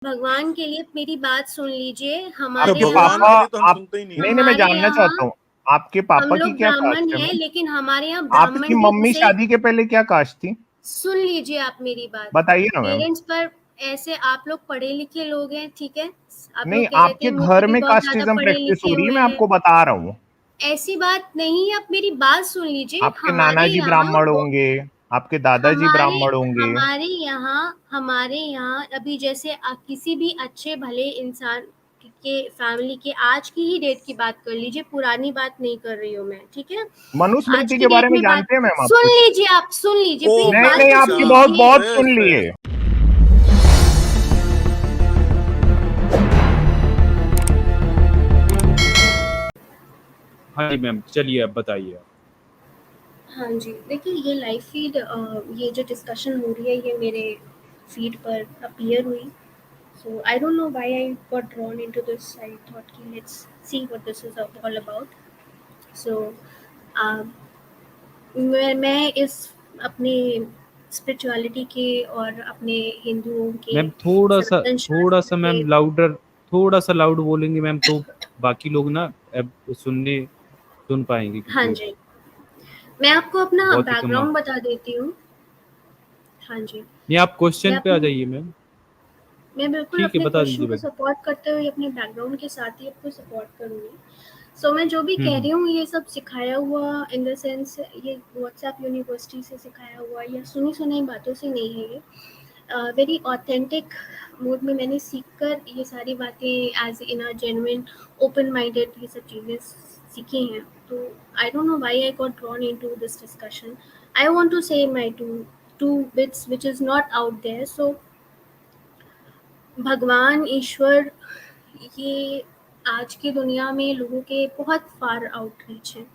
भगवान के लिए मेरी बात सुन लीजिए। तो हमारे यहाँ भगवान के लिए तो हम आप सुनते ही नहीं है। नहीं मैं हमारे जानना यहाँ चाहता हूँ आपके हम पापा की लोग क्या ब्राह्मण कास्ट है हैं, मैम? लेकिन हमारे यहाँ आपकी ब्राह्मण भी मम्मी उसे शादी के पहले क्या कास्ट थी? सुन लीजिए आप मेरी बात। बताइए ना मैम। पेरेंट्स पर ऐसे आप लोग पढ़े लिखे लोग हैं, ठीक है? आप नहीं, लोग कह रहे थे आपके मुझे घर भी में बहुत ज़्यादा कास्टिज्म पढ़े प्रैक्टिस लिखे हो रही है, हुए मैं हैं। आपको बता रहा हूँ। ऐसी बात नहीं है, आप मेरी बात सुन लीजिए। आपके नाना जी ब्राह्मण होंगे, आपके दादाजी हमारे ब्राह्मण होंगे। हमारे यहाँ अभी जैसे किसी भी अच्छे भले इंसान के फैमिली के आज की ही डेट की बात कर लीजिए, पुरानी बात नहीं कर रही हूँ मैं, ठीक है? आज मनुस्मृति की के बारे डेट में में बात जानते हैं मैम आप सुन कुछ? लीजिए, आप सुन लीजिए, ओ प्लीज नहीं बात नहीं, तो आपकी सुन बहुत लीजिए। बहुत बस सुन लिए। बस। हाँ जी मैम, चलिए अब बताइए आप। हाँ जी, देखिए ये लाइव फीड ये जो डिस्कशन हो रही है ये मेरे फीड पर अपीयर हुई। So I don't know why I got drawn into this. I thought कि let's see what this is all about. So uh, मैं इस अपने स्पिरिचुअलिटी के और अपने हिंदुओं के मैम थोड़ा सा सनातन थोड़ा शास्त्र सा के। मैम लाउडर, थोड़ा सा लाउड बोलेंगे मैम तो बाकी लोग ना अब सुन पाएंगे, हाँ क्योंकि जी, मैं आपको अपना बहुत ही कम बैकग्राउंड बता देती हूँ। हाँ जी, नहीं, आप मैं क्वेश्चन पे आ अपनी जाइए मैम। मैं बिल्कुल ठीक है, अपने बता क्वेश्चन दीजिए को बस। सपोर्ट करते हुए अपने बैकग्राउंड के साथ ही आपको सपोर्ट करूँगी। सो मैं जो भी कह हम्म। रही हूँ ये सब सिखाया हुआ इन द सेंस ये व्हाट्सएप यूनिवर्सिटी से सिखाया हुआ या सुनी सुनाई बातों से नहीं है। ये वेरी ऑथेंटिक मूड में मैंने सीख कर ये सारी बातें as in a genuine open minded ये सब चीज़ें सीखी हैं। तो I don't know why I got drawn into this discussion. I want to say my two bits which is not out there. So भगवान ईश्वर ये आज की दुनिया में लोगों के बहुत फार आउटरीच हैं।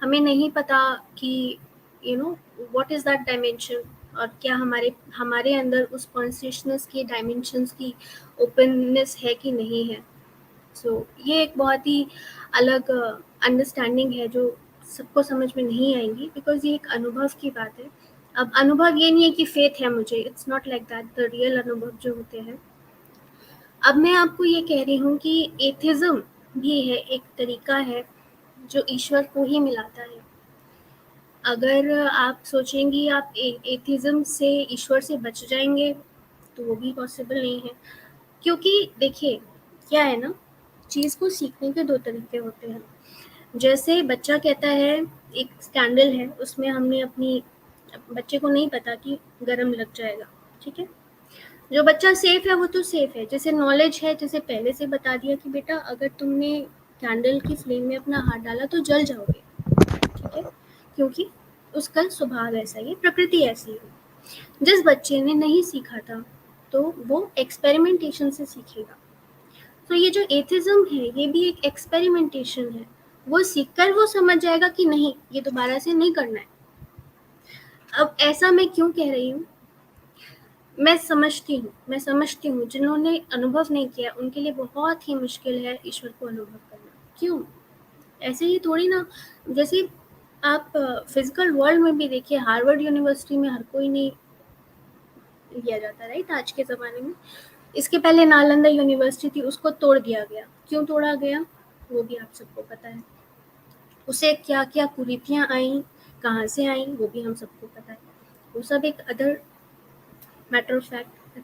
हमें नहीं पता कि व्हाट इज़ दैट डायमेंशन और क्या हमारे हमारे अंदर उस कॉन्शियसनेस की डायमेंशंस की ओपननेस है कि नहीं है। ये एक बहुत ही अलग अंडरस्टैंडिंग है जो सबको समझ में नहीं आएंगी, बिकॉज ये एक अनुभव की बात है। अब अनुभव ये नहीं है कि फेथ है मुझे, it's not like that. The real अनुभव जो होते हैं, अब मैं आपको ये कह रही हूँ कि एथिज्म भी है, एक तरीका है जो ईश्वर को ही मिलाता है। अगर आप सोचेंगी आप एथिज्म से ईश्वर से बच जाएंगे तो वो भी पॉसिबल नहीं है। क्योंकि देखिए क्या है ना, चीज़ को सीखने के दो तरीके होते हैं। जैसे बच्चा कहता है एक कैंडल है, उसमें हमने अपनी बच्चे को नहीं पता कि गर्म लग जाएगा, ठीक है? जो बच्चा सेफ है वो तो सेफ है, जैसे नॉलेज है, जैसे पहले से बता दिया कि बेटा अगर तुमने कैंडल की फ्लेम में अपना हाथ डाला तो जल जाओगे, ठीक है? क्योंकि उसका स्वभाव ऐसा ही है, प्रकृति ऐसी है। जिस बच्चे ने नहीं सीखा था तो वो एक्सपेरिमेंटेशन से सीखेगा। तो ये जो एथिज्म है ये भी एक एक्सपेरिमेंटेशन है। वो सीखकर वो समझ जाएगा कि नहीं ये दोबारा से नहीं करना है। अब ऐसा मैं क्यों कह रही हूँ, मैं समझती हूँ जिन्होंने अनुभव नहीं किया उनके लिए बहुत ही मुश्किल है ईश्वर को अनुभव करना। क्यों? ऐसे ही थोड़ी ना, जैसे आप फिजिकल वर्ल्ड में भी देखिए, हार्वर्ड यूनिवर्सिटी में हर कोई नहीं लिया जाता, राइट? आज के ज़माने में इसके पहले नालंदा यूनिवर्सिटी थी, उसको तोड़ दिया गया। क्यों तोड़ा गया वो भी आप सबको पता है। उसे क्या क्या कुरीतियाँ आई, कहाँ से आई, वो भी हम सबको पता है। वो सब एक other matter of fact,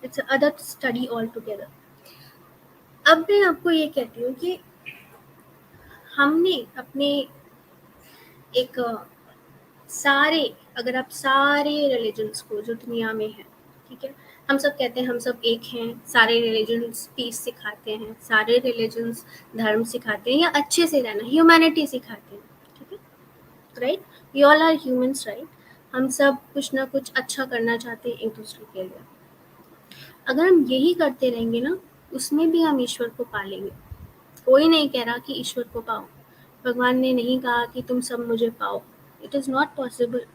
it's other study all together. अब मैं आपको ये कहती हूँ कि हमने अपने एक सारे, अगर आप सारे रिलीजन्स को जो दुनिया में है, ठीक है, हम सब कहते हैं हम सब एक हैं, सारे रिलीजन्स पीस सिखाते हैं, सारे रिलीजन्स धर्म सिखाते हैं या अच्छे से रहना, ह्यूमैनिटी सिखाते हैं, ठीक है, right? We all are humans, right? हम सब कुछ ना कुछ अच्छा करना चाहते हैं एक दूसरे के लिए। अगर हम यही करते रहेंगे ना, उसमें भी हम ईश्वर को पालेंगे। कोई नहीं कह रहा कि ईश्वर को पाओ, भगवान ने नहीं कहा कि तुम सब मुझे पाओ। It is not possible.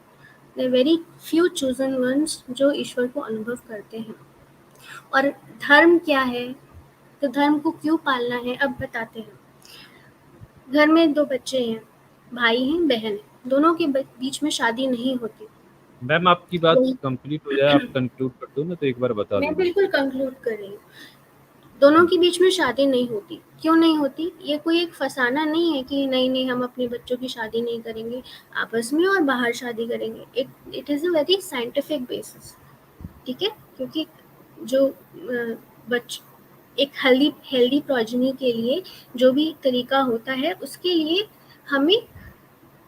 There very few chosen ones जो ईश्वर को अनुभव करते हैं। और धर्म क्या है, तो धर्म को क्यों पालना है अब बताते हैं। घर में दो बच्चे हैं, भाई हैं बहन है, दोनों के बीच में शादी नहीं होती, मैम आपकी बात वही कंप्लीट हो जाए, आप कंक्लूड कर दो ना, तो एक बार बता मैं दो। बिल्कुल कंक्लूड कर रही हूँ। दोनों के बीच में शादी नहीं होती। क्यों नहीं होती? ये कोई एक फसाना नहीं है कि नहीं हम अपने बच्चों की शादी नहीं करेंगे आपस में और बाहर शादी करेंगे। It is a very scientific basis, ठीक है? क्योंकि जो बच एक हेल्दी प्रोजेनी के लिए जो भी तरीका होता है, उसके लिए हमें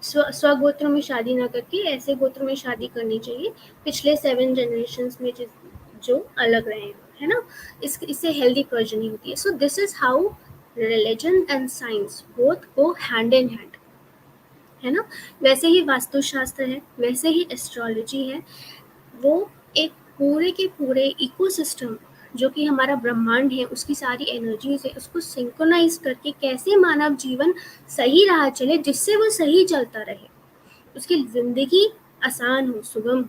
स्वगोत्र में शादी ना करके ऐसे गोत्र में शादी करनी चाहिए पिछले 7 जनरेशंस में जो अलग रहे हैं, है ना? इससे हेल्दी प्रोजेनी होती है। So this is how religion and science both go hand in hand, है ना? वैसे ही वास्तुशास्त्र है, वैसे ही एस्ट्रोलॉजी है। वो एक पूरे के पूरे इकोसिस्टम जो कि हमारा ब्रह्मांड है, उसकी सारी एनर्जीज है, उसको सिंक्रोनाइज करके कैसे मानव जीवन सही राह चले, जिससे वो सही चलता रहे, उसकी जिंदगी आसान हो, सुगम हो।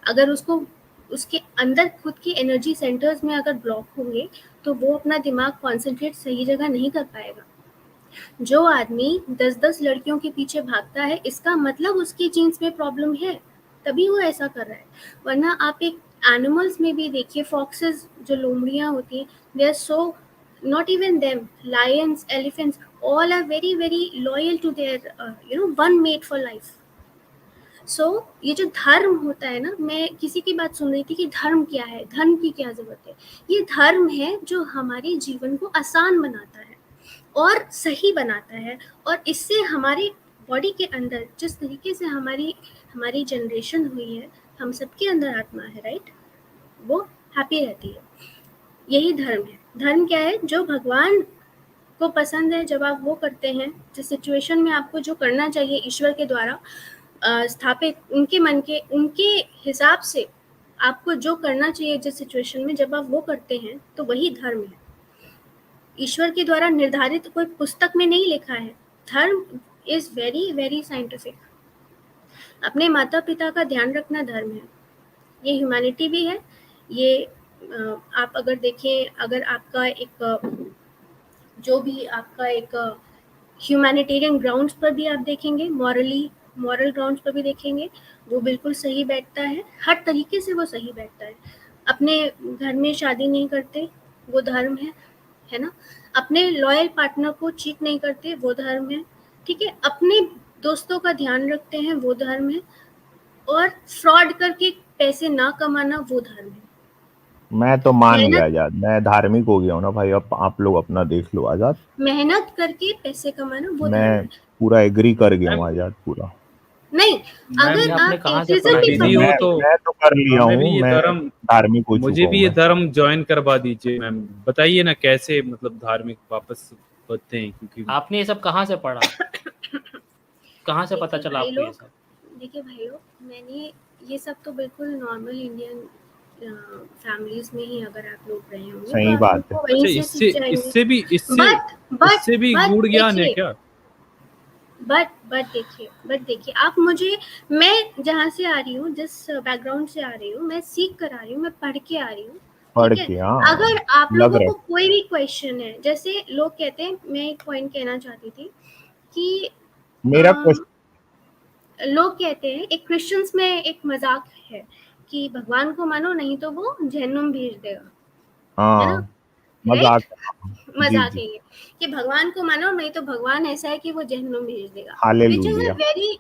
अगर उसको उसके अंदर खुद के एनर्जी सेंटर्स में अगर ब्लॉक होंगे तो वो अपना दिमाग कॉन्सेंट्रेट सही जगह नहीं कर पाएगा। जो आदमी 10-10 लड़कियों के पीछे भागता है, इसका मतलब उसकी जीन्स में प्रॉब्लम है, तभी वो ऐसा कर रहा है। वरना आप एक एनिमल्स में भी देखिए, फॉक्सेस जो लोमड़ियाँ होती हैं, they are so, not even them, lions, elephants, all are very very loyal to their one made for life. So ये जो धर्म होता है ना, मैं किसी की बात सुन रही थी कि धर्म क्या है, धर्म की क्या जरूरत है। ये धर्म है जो हमारे जीवन को आसान बनाता है और सही बनाता है, और इससे हमारे बॉडी के अंदर जिस तरीके से हमारी जनरेशन हुई है, हम सबके अंदर आत्मा है, राइट? वो हैप्पी रहती है। यही धर्म है। धर्म क्या है? जो भगवान को पसंद है, जब आप वो करते हैं, जिस सिचुएशन में आपको जो करना चाहिए ईश्वर के द्वारा स्थापित, उनके मन के, उनके हिसाब से आपको जो करना चाहिए जिस सिचुएशन में, जब आप वो करते हैं, तो वही धर्म है। ईश्वर के द्वारा निर्धारित कोई पुस्तक में नहीं लिखा है। धर्म इज वेरी वेरी साइंटिफिक। अपने माता पिता का ध्यान रखना धर्म है। ये ह्यूमैनिटी भी है। ये आप अगर देखें, अगर आपका एक जो भी आपका एक ह्यूमैनिटेरियन ग्राउंड्स पर भी आप देखेंगे, मॉरल ग्राउंड्स पर भी देखेंगे, वो बिल्कुल सही बैठता है। हर तरीके से वो सही बैठता है। अपने घर में शादी नहीं करते, वो धर्म है ना? अपने लॉयल पार्टनर को चीट नहीं करते, वो धर्म है, ठीक है? अपने दोस्तों का ध्यान रखते हैं, वो धर्म है। और फ्रॉड करके पैसे ना कमाना, वो धर्म है। मैं तो मान गया मेहनत आजाद, मैं धार्मिक हो गया हूँ ना भाई। अब आप लोग अपना देख लो आजाद। मेहनत करके पैसे कमाना, वो धर्म मैं है। पूरा एग्री कर गया हूँ मैम आजाद, पूरा। नहीं, मैम ये अगर आपने आप कहाँ से एथिज्म पढ़ा भी ये दीदी सब? हो मैं तो मैं तो कर लिया हमें भी हूँ, ये मैं धर्म, धार्मिक हो मुझे चुका भी हूँ ये मैं। धर्म ज्वाइन करवा दीजिए मैम। बताइए ना कैसे मतलब धार्मिक वापस बनते हैं, क्योंकि आपने ये सब कहाँ से पढ़ा? कहाँ से पता चला आपको ये सब? देखिए भाई लोग, मैंने ये सब तो बिल्कुल नॉर्मल इंडियन फैमिलीज में ही अगर आप लोग रहे होंगे तो सही आप बात है। उनको वहीं अच्छा से इससे सीख जाएंगे। इससे भी बट इससे भी बट गूढ़ ज्ञान है देखिए, क्या? बट देखिए आप मुझे, मैं जहाँ से आ रही हूँ, जिस बैकग्राउंड से आ रही हूँ, मैं सीख कर आ रही हूँ, मैं पढ़ के आ रही हूँ, पढ़ ठीक है? के, हाँ, अगर आप लग लोगों रहा को कोई भी क्वेश्चन है, जैसे लोग कहते हैं, मैं एक पॉइंट कहना चाहती थी कि है। मेरा क्वेश्चन, लोग कहते हैं, एक क्रिश्चियंस में एक मजाक है कि भगवान को मानो नहीं तो वो जहन्नुम भेज देगा, है ना? हाँ, राइट? मजाक। जी मजाक जी, है ये कि भगवान को मानो नहीं तो भगवान ऐसा है कि वो जहन्नुम भेज देगा, which is a hallelujah. Very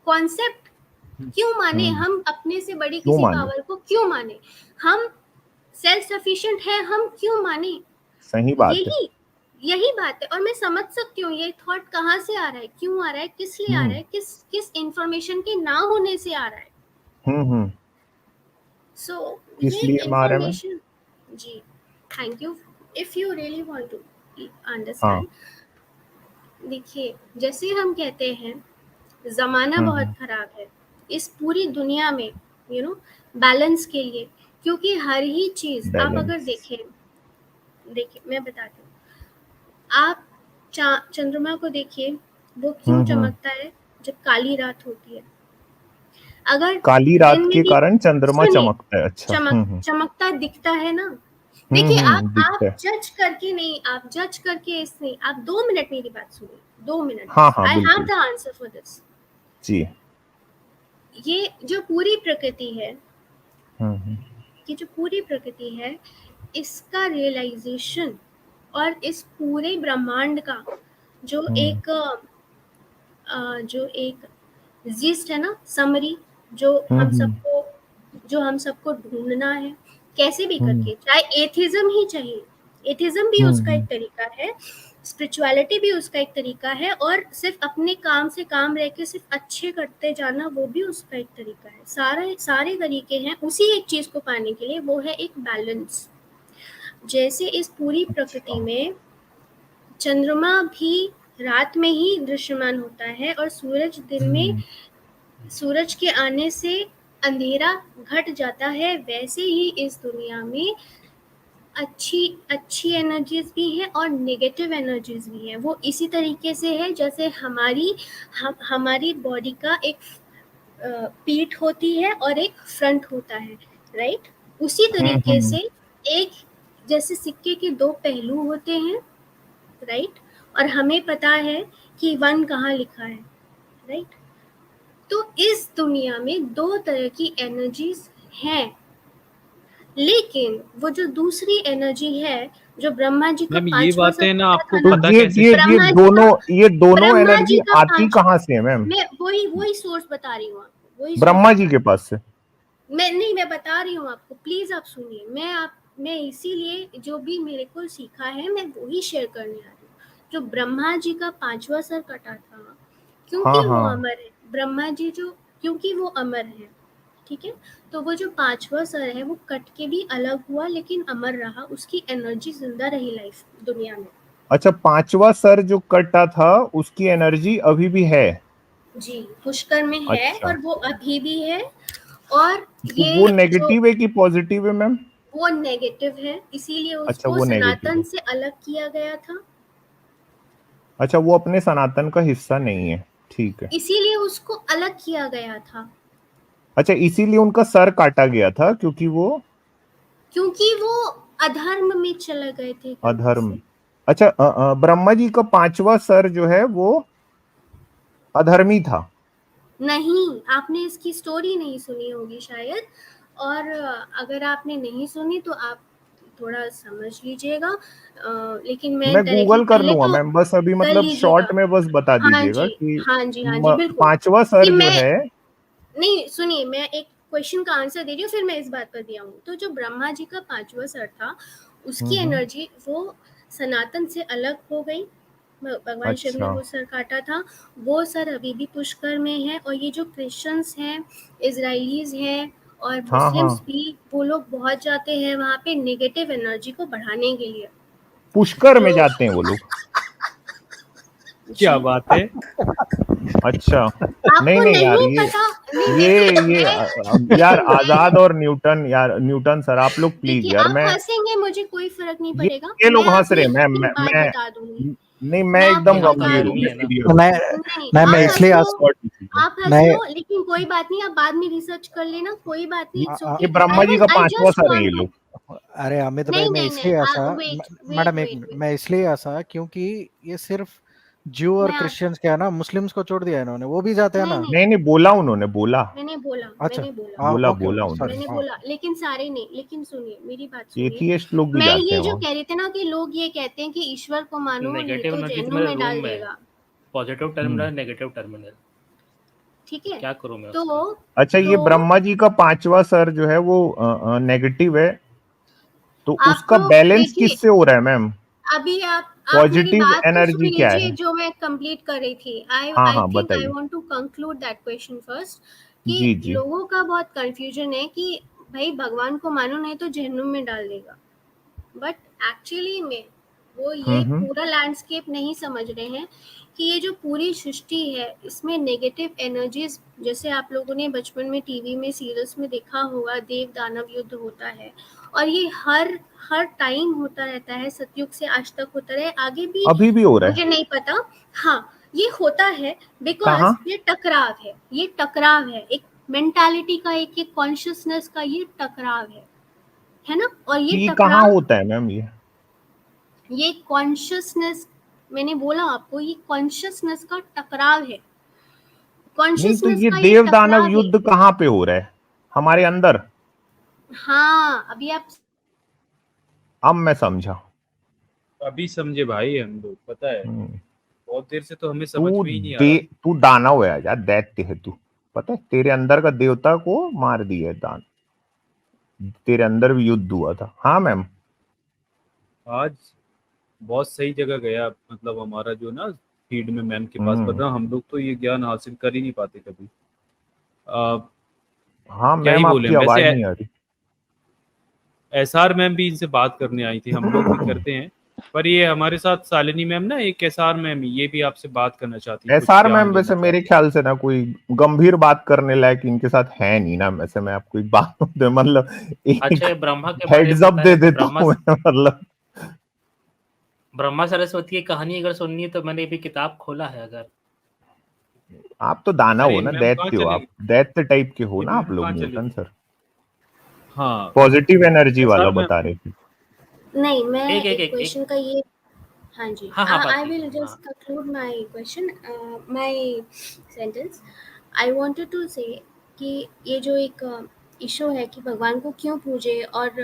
concept. क्यों माने हम्म, हम अपने से बड़ी क्यों किसी माने? पावर को? क्यों माने? हम सेल्फ सफिशिएंट है, हम क्यों माने? सही बात है। यही यही बात है। और मैं समझ सकती हूँ ये थॉट कहाँ से आ रहा है, क्यों आ रहा है, किस लिए आ रहा हम्म है, किस इंफॉर्मेशन के ना होने से आ रहा है। हम्म। सो किस ये लिए हमारे में? इंफॉर्मेशन, जी, thank you. If you really want to हाँ। अंडरस्टैंड, देखिए, जैसे हम कहते हैं जमाना बहुत हम्म। खराब है इस पूरी दुनिया में, बैलेंस के लिए, क्योंकि हर ही चीज आप अगर बैलेंस। देखिए मैं बताती हूँ। आप चंद्रमा को देखिए, वो क्यों हम्म। चमकता है जब काली रात होती है? अगर काली दिन रात में के भी, कारण चंद्रमा सुनिए, चमकता है, अच्छा। हम्म। चमकता दिखता है ना? देखिए, दिखता आप है। जज करके नहीं, आप जज करके इस नहीं, आप 2 मिनट मेरी बात सुनिए, 2 मिनट हाँ बस। हाँ आई हैव बिल्कुल। The answer for this. जी। ये जो पूरी प्रकृति है, हम्म, ये जो पूरी प्रकृति है, इसका रियलाइजेशन और इस पूरे ब्रह्मांड का जो जो एक जिस्ट है ना, समरी, जो हम सबको ढूंढना है कैसे भी करके, चाहे एथिज्म ही चाहिए, एथिज्म भी उसका एक तरीका है, स्पिरिचुअलिटी भी उसका एक तरीका है, और सिर्फ अपने काम से काम रह के सिर्फ अच्छे करते जाना वो भी उसका एक तरीका है। सारे तरीके हैं उसी एक चीज को पाने के लिए, वो है एक बैलेंस। जैसे इस पूरी प्रकृति में चंद्रमा भी रात में ही दृश्यमान होता है और सूरज दिन में, सूरज के आने से अंधेरा घट जाता है, वैसे ही इस दुनिया में अच्छी एनर्जीज भी हैं और नेगेटिव एनर्जीज भी हैं। वो इसी तरीके से है जैसे हमारी बॉडी का एक पीठ होती है और एक फ्रंट होता है, राइट? उसी तरीके से एक जैसे सिक्के के दो पहलू होते हैं, राइट? और हमें पता है कि 1 कहाँ लिखा है, राइट? तो इस दुनिया में 2 तरह की एनर्जीज हैं, लेकिन वो जो दूसरी एनर्जी है, जो ब्रह्मा जी का मैम ये पांचवा बातें ना आपको तो पता ये कैसे ये ब्रह्मा ये जी दोनों ये दोनों ब्रह्मा एनर्जी जी का आती कहाँ से है मैम? मैं वही सोर्स बता रही हूँ आपको, वही ब्रह्मा जी के पास से? मैं बता रही हूँ आपको, प्लीज आप सुनिए। मैं इसीलिए जो भी मेरे को सीखा है मैं वही शेयर करने आ रही हूँ। जो ब्रह्मा जी का 5वां सर कटा था, क्योंकि वो अमर है, ब्रह्मा जी जो, क्योंकि वो अमर है, ठीक है, तो वो जो 5वां सर है वो कट के भी अलग हुआ लेकिन अमर रहा, उसकी एनर्जी जिंदा रही लाइफ दुनिया में। अच्छा, 5वां सर जो कटा था उसकी एनर्जी अभी भी है? जी, पुष्कर में है। अच्छा। और वो अभी भी है। और तो ये वो जो नेगेटिव है कि पॉजिटिव है मैम? वो नेगेटिव है, इसीलिए अच्छा, उसको वो नेगेटिव सनातन है। से अलग किया गया था, अच्छा, वो अपने सनातन का हिस्सा नहीं है, ठीक है। इसीलिए उसको अलग किया गया था, अच्छा, इसीलिए उनका सर काटा गया था क्योंकि क्योंकि वो अधर्म में चले गए थे गलती अधर्म। से। अच्छा, ब्रह्मा जी का 5वां सर जो है वो अधर्मी था? नहीं, आपने इसकी स्टोरी नहीं सुनी होगी शायद, और अगर आपने नहीं सुनी तो आप थोड़ा समझ लीजिएगा। लेकिन मैं डायरेक्टली गूगल कर पहले लूंगा तो मैम, बस अभी कर मतलब शॉर्ट लीजिएगा। में बस बता हाँ दीजिएगा जी, कि हाँ जी, हाँ जी, बिल्कुल। 5वां कि सर जो मैं है। नहीं, सुनिए, मैं एक क्वेश्चन का आंसर दे रही हूँ, फिर मैं इस बात पर भी आऊंगी। तो जो ब्रह्मा जी का 5वां सर था, उसकी एनर्जी वो सनातन से अलग हो गई, भगवान शिव ने अच्छा। वो सर काटा था, वो सर अभी भी पुष्कर में है। और ये जो क्रिश्चियंस हैं, इजराइलीज हैं और हाँ हाँ, मुस्लिम्स भी, वो लोग बहुत जाते हैं वहाँ पे नेगेटिव एनर्जी को बढ़ाने के लिए। पुष्कर में तो जाते हैं वो लोग? क्या जी, बात है। अच्छा। नहीं आपको नहीं यार, नहीं पता? नहीं, ये देखिए, यार मैं आजाद और न्यूटन, यार न्यूटन सर आप लोग प्लीज देखिए, यार, आप मैं हंसेंगे, मुझे कोई फर्क नहीं ये पड़ेगा, ये मैं लोग हंस अपनी रहे हैं एक बात मैं बता दूंगी। नहीं, मैं मैं एकदम आपको ये लोग तो बता गंभीर हूँ, आदमी मैं है ना। सीरियस तो हूँ। नहीं, मैं आप मैं हंस इसलिए लो, आज आप हंस मैं लो, लेकिन कोई बात नहीं, आप बाद में रिसर्च कर लेना, कोई बात नहीं, इट्स ओके। ये ब्रह्मा जी का आई 5वां जस्ट सर है ये वांट टू, लोग? अरे अमित भाई नहीं मैं नहीं नहीं, इसलिए ऐसा वेट वेट मैडम एक वेट मिनट, वेट, मैं इसलिए ऐसा क्योंकि ये सिर्फ ज्यू और मैं आप, क्रिश्चियंस क्या है ना, मुस्लिम्स को छोड़ दिया इन्होंने, वो भी जाते हैं नहीं ना। नहीं, नहीं नहीं, बोला उन्होंने, बोला मैंने बोला, अच्छा, मैंने बोला, हाँ बोला ओके बोला ओके सॉरी, उन्होंने। मैंने हाँ बोला, लेकिन सारे नहीं। लेकिन सुनिए, मेरी बात सुनिए। एथियस्ट लोग भी मैं जाते ये हैं जो वहाँ। कह रहे थे ना कि लोग ये कहते हैं कि ईश्वर को मानो नहीं नेगेटिव तो एनर्जी तो जहन्नुम मेरे में रूम डाल में है, देगा, पॉजिटिव टर्मिनल, नेगेटिव टर्मिनल, ठीक है? क्या करूं मैं तो उसका? अच्छा, ये तो ब्रह्मा जी का 5वां सर जो है वो नेगेटिव है, तो आप उसका लोग बैलेंस देखिए, किससे हो रहा है मैम? अभी आप मेरी पॉजिटिव बात तो सुन एनर्जी क्या लीजिए है? जो मैं कंप्लीट कर रही थी। आई हाँ आई हाँ, थिंक आई बताइए। Want to conclude that question first, कि जी जी। लोगों का बहुत कंफ्यूजन है कि भाई भगवान को मानो नहीं तो जहन्नुम में डाल देगा, बट एक्चुअली में वो ये पूरा लैंडस्केप नहीं समझ रहे हैं कि ये जो पूरी सृष्टि है इसमें नेगेटिव एनर्जीज, जैसे आप लोगों ने बचपन में टीवी में सीरियल्स में देखा होगा, देव दानव युद्ध होता है, और ये हर टाइम होता रहता है, सतयुग से आज तक होता रहे, आगे भी अभी भी हो रहा है? मुझे नहीं पता। हाँ, ये होता है बिकॉज कहाँ? ये टकराव है, ये टकराव है, एक मेंटालिटी का, एक कॉन्शियसनेस का ये टकराव है ना? और ये ये कहाँ टकराव, होता है मैम ये कॉन्शियसनेस, मैंने बोला आपको, ये कॉन्शियसनेस का टकराव है। तो कॉन्शियसनेस ये का देव दानव टकराव है। युद्ध कहाँ पे हो रहा है? हमारे अंदर। हाँ, अभी आप अब मैं समझा। अभी समझे भाई हम लोग, पता है बहुत देर से तो हमें समझ तू में ही नहीं आ रहा। तू दानव है यार, दैत्य है तू, पता है? तेरे अंदर का देवता को मार दिया दान, तेरे अंदर भी युद्ध हुआ था। हाँ मैम। आज बहुत सही जगह गया, मतलब हमारा जो ना फील्ड में मैम के पास, वरना हम लोग तो ये ज्ञान हासिल कर ही नहीं पाते कभी। हाँ क्या ही मैम, बोले आपकी आवाज वैसे। नहीं आ रही। एसआर मैम भी इनसे बात करने आई थी, हम लोग भी करते हैं, पर ये हमारे साथ शालिनी मैम ना, एक एसआर मैम, ये भी आपसे बात करना चाहती है, कुछ एसआर ज्ञान मैम लेना वैसे मेरे चाहती है। ख्याल से ना कोई गंभीर बात करने लायक इनके साथ है नहीं ना। वैसे मैं आपको एक बात मतलब अच्छा, ये एक ब्रह्मा के बारे हेड्स में अप बता दे रहे थे। देता हूँ मैं, मतलब ब्रह्मा सरस्वती की कहानी अगर सुननी है तो मैंने भी किताब खोला है। अगर आप तो दानव हो अरे ना, मैम कहाँ दैत्य हो चले आप, गए? दैत्य टाइप के हो ये ना आप मैम लोग। कहाँ चले न्यूटन गई? सर हाँ, पॉजिटिव एनर्जी वाला एसआर मैम। बता रहे थे। नहीं, मैं एक एक एक एक एक क्वेश्चन का ये हाँ जी, हाँ हाँ, I बात will कीजिए। हाँ just conclude my question, my sentence. I wanted to say कि ये जो एक इशू है कि भगवान को क्यों पूजे और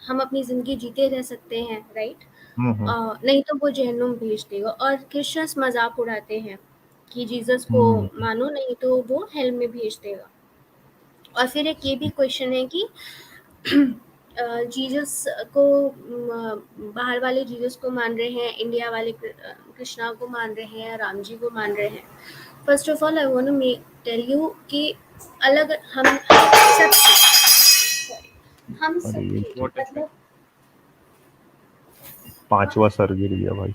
हम अपनी ज़िंदगी जीते रह सकते हैं, राइट? हम्म नहीं तो वो जहन्नुम भेज देगा। और क्रिश्चियंस मजाक उड़ाते हैं कि जीसस को हम्म मानो, नहीं तो वो हेल में भेज देगा। और फिर एक ये भी क्वेश्चन है कि जीसस को बाहर वाले जीसस को मान रहे हैं, इंडिया वाले कृष्णा को मान रहे हैं, राम जी को मान रहे हैं। First of all I want to tell you कि अलग हम अरे ये सबके मतलब पांचवा सर गिर गया भाई।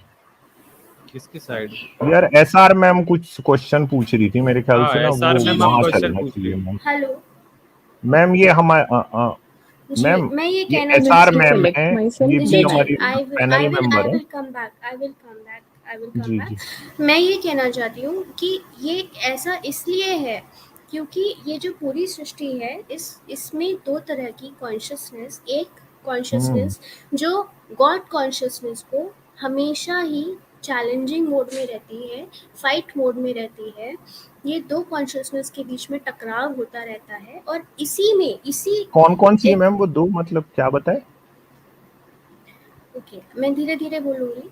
किसकी साइड? यार एसआर मैम कुछ क्वेश्चन पूछ रही थी मेरे ख्याल हाँ, से ना, एसआर वो मैम अब वहां क्वेश्चन चलना पूछ रही चाहिए है। मैम। हेलो मैम ये हमारे जी, मैम मैं ये ये कहना एसआर to मैम collect है, myself, ये जी भी then जी हमारी आई पैनल विल मेंबर है। Come back, I will come जी बैक। जी मैं ये कहना चाहती हूँ कि ये ऐसा इसलिए है क्योंकि ये जो पूरी सृष्टि है, इसमें दो तरह की कॉन्शियसनेस, एक कॉन्शियसनेस जो गॉड कॉन्शियसनेस को हमेशा ही चैलेंजिंग मोड में रहती है, फाइट मोड में रहती है। ये दो कॉन्शियसनेस के बीच में टकराव होता रहता है और इसी कौन कौन सी है एक मैम वो दो, मतलब क्या बताए? ओके, मैं धीरे धीरे बोलूंगी।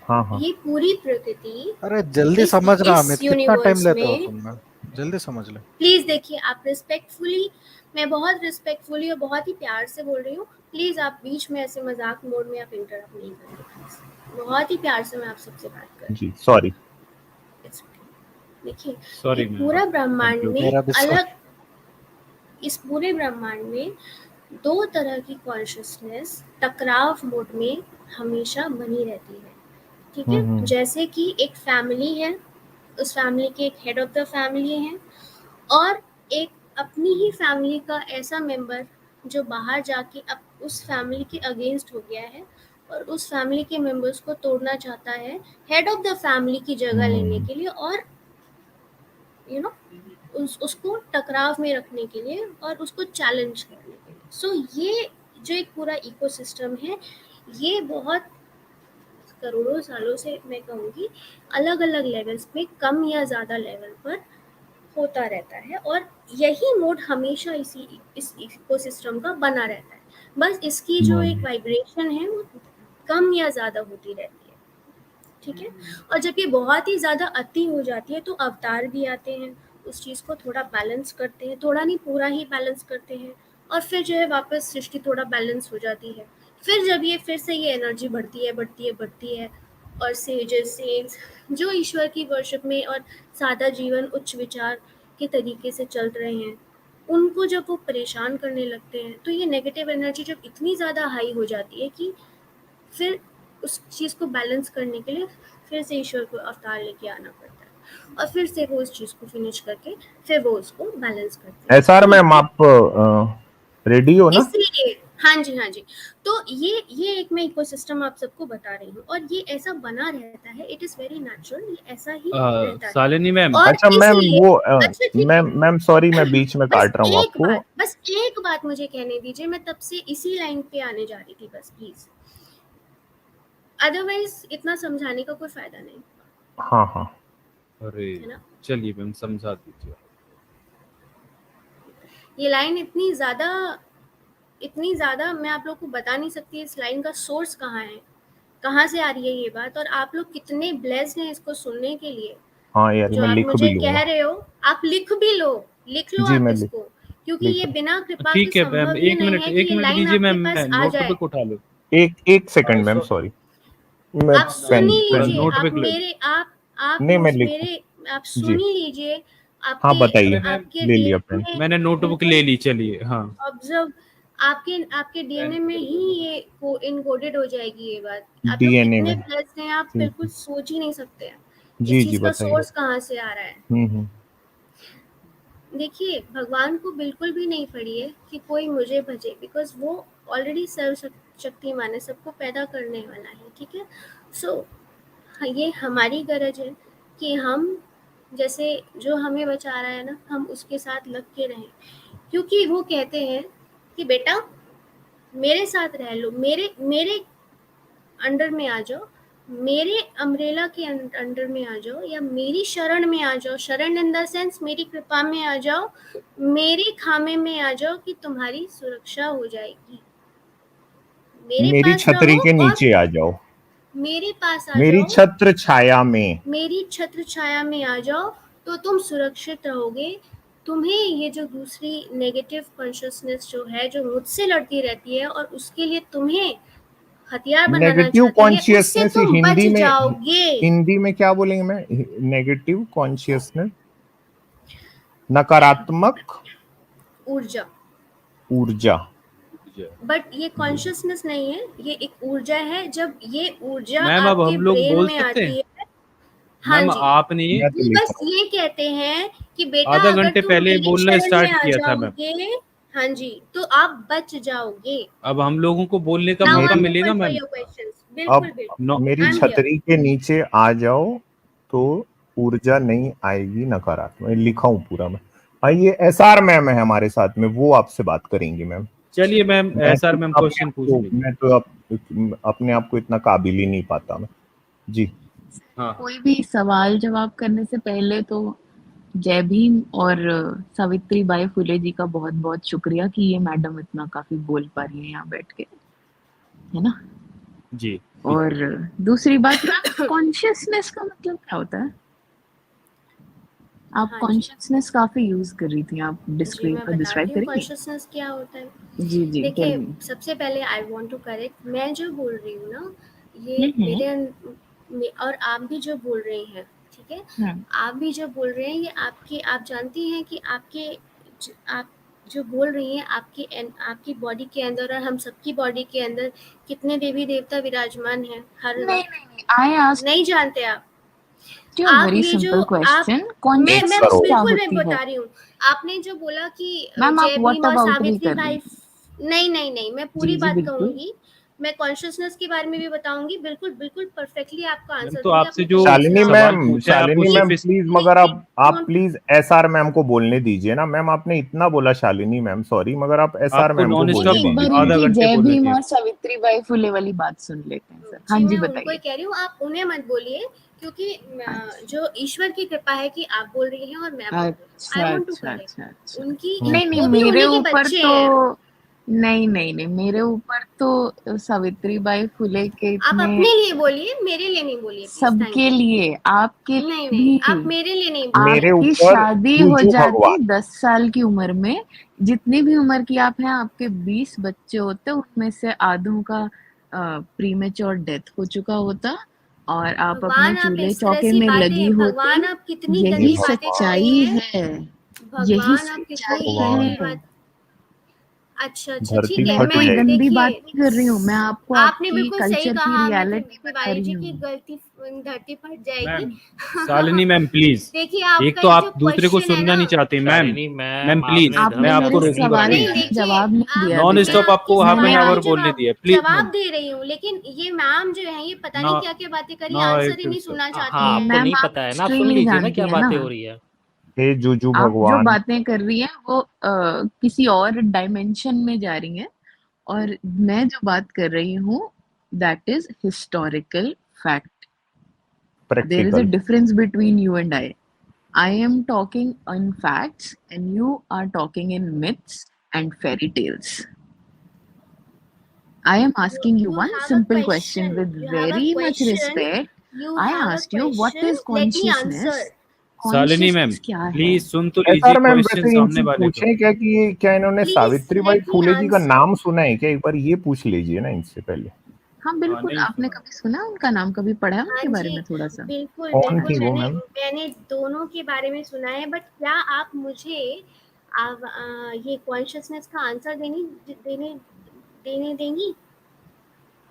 हाँ हाँ ये पूरी प्रकृति अरे जल्दी समझना इस अमित, कितना टाइम यूनिवर्स लेते हो में, सुनना, जल्दी समझ ले। प्लीज देखिए, आप रिस्पेक्टफुली, मैं बहुत रिस्पेक्टफुली और बहुत ही प्यार से बोल रही हूँ, प्लीज आप बीच में ऐसे मजाक मोड में आप इंटरप्ट नहीं करें। बहुत ही प्यार से मैं आप सबसे बात कर रही जी, सॉरी। हूँ। It's okay। देखिए, ये सॉरी मैम, पूरा ब्रह्मांड कंक्लूड। में मेरा भी अलग, इस पूरे ब्रह्मांड में दो तरह की कॉन्शियसनेस टकराव मोड में हमेशा बनी रहती है, ठीक है? जैसे कि एक फैमिली है, उस फैमिली के एक हेड ऑफ द फैमिली है और एक अपनी ही फैमिली का ऐसा मेंबर जो बाहर जाके अब उस फैमिली के अगेंस्ट हो गया है और उस फैमिली के मेंबर्स को तोड़ना चाहता है हेड ऑफ द फैमिली की जगह लेने के लिए और यू नो उसको टकराव में रखने के लिए और उसको चैलेंज करने के लिए। सो ये जो एक पूरा इकोसिस्टम है, ये बहुत करोड़ों सालों से मैं कहूँगी अलग अलग लेवल्स पे, कम या ज़्यादा लेवल पर होता रहता है और यही मोड हमेशा इस इकोसिस्टम का बना रहता है। बस इसकी जो एक वाइब्रेशन है वो कम या ज़्यादा होती रहती है, ठीक है? और जब ये बहुत ही ज़्यादा अति हो जाती है तो अवतार भी आते हैं, उस चीज़ को थोड़ा बैलेंस करते हैं, थोड़ा नहीं पूरा ही बैलेंस करते हैं और फिर जो है वापस सृष्टि थोड़ा बैलेंस हो जाती है। फिर जब ये फिर से ये एनर्जी बढ़ती है और सेजेस सेंट्स जो ईश्वर की वर्शिप में और सादा जीवन उच्च विचार के तरीके से चल रहे हैं, उनको जब वो परेशान करने लगते हैं तो ये नेगेटिव एनर्जी जब इतनी ज़्यादा हाई हो जाती है कि फिर उस चीज़ को बैलेंस करने के लिए फिर से ईश्वर को अवतार लेके आना पड़ता है और फिर से वो उस चीज़ को फिनिश करके फिर वो उसको बैलेंस करते हैं। एसआर मैम आप रेडी हो ना? इसलिए हाँ जी, तो ये एक मैं इकोसिस्टम आप सबको बता रही हूँ और ये ऐसा बना रहता है, इट इज़ वेरी नेचुरल, ये ऐसा ही रहता है। शालिनी मैम, और अच्छा मैम इसलिए वो अच्छा ठीक है, मैम सॉरी मैं बीच में काट रहा हूँ आपको। बस एक बात मुझे कहने दीजिए, मैं तब से इसी लाइन पे आने जा रही थी, बस प्लीज, अदरवाइज इतना समझाने का कोई फायदा नहीं, हाँ हाँ अरे है ना? चलिए मैम समझा दीजिए। ये लाइन इतनी ज़्यादा मैं आप लोग को बता नहीं सकती इस लाइन का सोर्स कहाँ है, कहाँ से आ रही है ये बात, और आप लोग कितने ब्लेस्ड हैं इसको सुनने के लिए। हाँ यार जो मैं आप लिख मुझे भी कह लूंगा। रहे हो, आप लिख लो जी आप मैं इसको, क्योंकि लिख ये बिना कृपा के ठीक है मैम, संभव ही एक नहीं मिनट है कि ये लाइन दीजिए आपके मैम, पास मैं आ जाए। नोटबुक उठा लूँ। एक सेकंड मैम, सॉरी मैं आप सुन ही पेन लीजिए, नोटबुक आप ले मेरे आप नहीं मैं मुझ लिख मेरे आप जी सुन ही लीजिए। हाँ आपके बताइए, अरे मैम आपके ले लिया पेन। डीएनए मैंने नोटबुक ले ली, चलिए। हाँ ऑब्जर्व, आपके डीएनए में ही ये इनकोडेड हो जाएगी ये बात। आप लोग डीएनए कितने में ब्लेस्ड हैं, आप बिल्कुल सोच ही नहीं सकते हैं इस जी चीज का बताइए। सोर्स कहाँ से आ रहा है। हम्म। देखिए, भगवान को बिल्कुल भी नहीं पड़ी है कि कोई मुझे भजे, बिकॉज वो ऑलरेडी सर्वशक्तिमान है, सबको पैदा करने वाला है, ठीक है। सो ये हमारी गरज है कि हम जैसे जो हमें बचा रहा है ना, हम उसके साथ लग के रहें, क्योंकि वो कहते हैं कि बेटा मेरे साथ रह लो, मेरे अंडर में आ जाओ, मेरे अम्ब्रेला के अंडर में आ जाओ, या मेरी शरण में आ जाओ। शरण इन द सेंस मेरी कृपा में आ जाओ, मेरे खामे में आ जाओ कि तुम्हारी सुरक्षा हो जाएगी। मेरे मेरी पास छतरी रहो के और नीचे आ जाओ, मेरे पास आ मेरी जाओ, छत्र छाया में, मेरी छत्र छाया में आ जाओ, तो तुम सुरक्षित रहोगे। तुम्हें ये जो दूसरी नेगेटिव कॉन्शियसनेस जो है, जो मुझसे लड़ती रहती है और उसके लिए तुम्हें हथियार बनाना नेगेटिव चाहती है, उससे कॉन्शियसनेस तुम बच हिंदी जाओगे। में क्या बोलेंगे मैं? नेगेटिव कॉन्शियसनेस, नकारात्मक ऊर्जा। बट ये कॉन्शियसनेस नहीं है, ये एक ऊर्जा है। जब ये ऊर्जा मैम अब आपके हम लोग ब्रेन बोल में सकते आती हैं? है, हाँ मैम जी, आपने मैं तो वो लिख बस रहा हूँ। ये कहते हैं कि बेटा आधा अगर घंटे तुम पहले मेरी बोलना शरण स्टार्ट में आ किया था मैम। जाओगे, हाँ जी, तो आप बच जाओगे। अब हम लोगों को बोलने का नाउ मौका आई एम मिलेगा open for ma'am. Your questions. बिल्कुल बिल्कुल, नो मेरी आई एम हियर। छतरी के नीचे आ जाओ तो ऊर्जा नहीं आएगी नकारात्मक, लिखा हूँ पूरा मैं। हाँ ये एसआर मैम है हमारे साथ में, वो आपसे बात करेंगी मैम। चलिए मैम, एसआर मैम क्वेश्चन पूछ लीजिए। मैं तो अपने आप को इतना काबिल ही नहीं पाता मैं जी। हाँ कोई भी सवाल जवाब करने से पहले तो जय भीम और सावित्री बाई फुले जी का बहुत बहुत शुक्रिया कि ये मैडम इतना काफी बोल पा रही है यहाँ बैठ के, है ना। जी। और दूसरी बात, कॉन्शियसनेस का मतलब क्या होता है? आप हाँ जी, कॉन्शियसनेस काफी यूज कर रही थी, आप जी मैं डिस्क्राइब बताती हूँ करेंगी? कॉन्शियसनेस क्या होता है। जी जी देखिए, tell me। सबसे पहले आई वांट टू करेक्ट, मैं जो बोल रही हूँ ना, ये और आप भी जो बोल रही हैं, ठीक है, आप भी जो बोल रहे हैं, ये आप जानती हैं कि आप जो बोल रही हैं, आपकी बॉडी के अंदर और हम सबकी बॉडी के अंदर कितने देवी देवता विराजमान हैं हर वक्त? I asked नहीं जानते आप? you a आप very ये जो simple question, मैं कॉन्शियसनेस करो। क्या बिल्कुल मैं होती है? बता रही हूँ। आपने जो बोला कि मैम आप जय व्हाट भीम और अबाउट ही सावित्री कर रही बाई, हैं। नहीं, मैं पूरी जी जी बात बिल्कुल। कहूंगी, मैं कॉन्शियसनेस के बारे में भी बताऊंगी, बिल्कुल परफेक्टली आपका मैम आंसर तो दूंगी। आपसे आपने जो शालिनी सवाल मैम, पूछा है, आप शालिनी उससे मैम फिर- प्लीज, मगर आप प्लीज एसआर मैम को बोलने दीजिए ना मैम। आपने इतना बोला शालिनी मैम, सॉरी, मगर आप एसआर आपको मैम को नॉन बोलने स्टॉप एक बार दीजिए। आधा इनकी घंटे जय बोलने भीम दिए। और सावित्री बाई फुले वाली बात सुन लेते हैं सर। हाँ जी मैं उनको ही बताइए। कह रही हूँ, आप उन्हें मत बोलिए, क्योंकि जो ईश्वर की कृपा है कि आप बोल रही हैं और मैं बोल रही हूँ। अच्छा आई वांट टू अच्छा करेक्ट अच्छा अच्छा। उनकी, नहीं वो भी मेरे उन्हीं के ऊपर बच्चे तो हैं। नहीं मेरे ऊपर तो सावित्री बाई फुले के आप इतने अपने लिए बोलिए, मेरे लिए नहीं बोलिए प्लीज। थैंक सबके यू। लिए, आपके नहीं भी आप मेरे लिए नहीं बोलिए। मेरे आपकी ऊपर शादी हो जुजू जाती भगवान। 10 साल की उम्र में, जितनी भी उम्र की आप हैं, आपके 20 बच्चे होते, उनमें से आधों का प्रीमेच्योर डेथ हो चुका होता और आप अपने भगवान, आप चूल्हे इस तरह चौके सी में लगी बातें, होती। भगवान आप कितनी हे गंदी यही बातें कर भगवान, रही सच्चाई हैं। है, यही भगवान आप कितनी सच्चाई भगवान। गंदी है। बात। अच्छा धरती ठीक है, मैं फट कोई जाएगी। गंदी देखिए, बात नहीं कर रही हूँ, मैं आपको आपने आपकी बिल्कुल सही कल्चर की कहा, मैं रियलिटी बता तिवारी रही जी की हूँ। गलती, धरती फट जाएगी। मैम शालिनी मैम प्लीज, देखिए एक आपका तो ये आप जो दूसरे को क्वेश्चन है सुनना ना, नहीं चाहते मैम। शालिनी मैम प्लीज, आपने मैं आपने आपको मेरे रोकूंगा सवाल प्लीज। नहीं का देखिए, जवाब नहीं दिया नॉन अभी स्टॉप तक। आपको आपकी हाफ एन मैं सवाल आवर के बोलने जवाब दिया प्लीज जवाब मैम। दे रही हूँ, लेकिन ये मैम जो है, ये पता ना नहीं क्या क्या बातें करी, ना आंसर ही नहीं सुनना चाहती हाँ, है। आपको मैम नहीं आप पता है ना, आप हिस्ट्री सुन नहीं लीजिए ना जानती क्या है ना, बातें हो रही है। हे जुजू आप जो भगवान। बातें कर रही हैं वो किसी और डायमेंशन में जा रही हैं, और मैं जो बात कर रही हूँ that is historical fact. There is a practical. Difference between you and I. I am talking in facts and you are talking in myths and fairy tales. I am asking you one have a simple question with You have a very much question. respect. You I have a asked you what question. is Let me consciousness? answer. Shalini ma'am Consciousness क्या है? Please सुन तो sir लीजिए ma'am question वैसे सामने इनसे वाले को। पूछें क्या कि क्या इन्होंने Please सावित्रीबाई let me फुले जी का answer. नाम सुना है क्या? एक बार ये पूछ लीजिए ना इनसे पहले। हाँ बिल्कुल, नहीं आपने सुना। कभी सुना उनका नाम, कभी पढ़ा है हाँ उनके बारे जी, में थोड़ा सा? बिल्कुल कौन बिल्कुल थी वो मैंने मैम? मैंने दोनों के बारे में सुना है, बट क्या आप मुझे ये कॉन्शियसनेस का आंसर देने देंगी?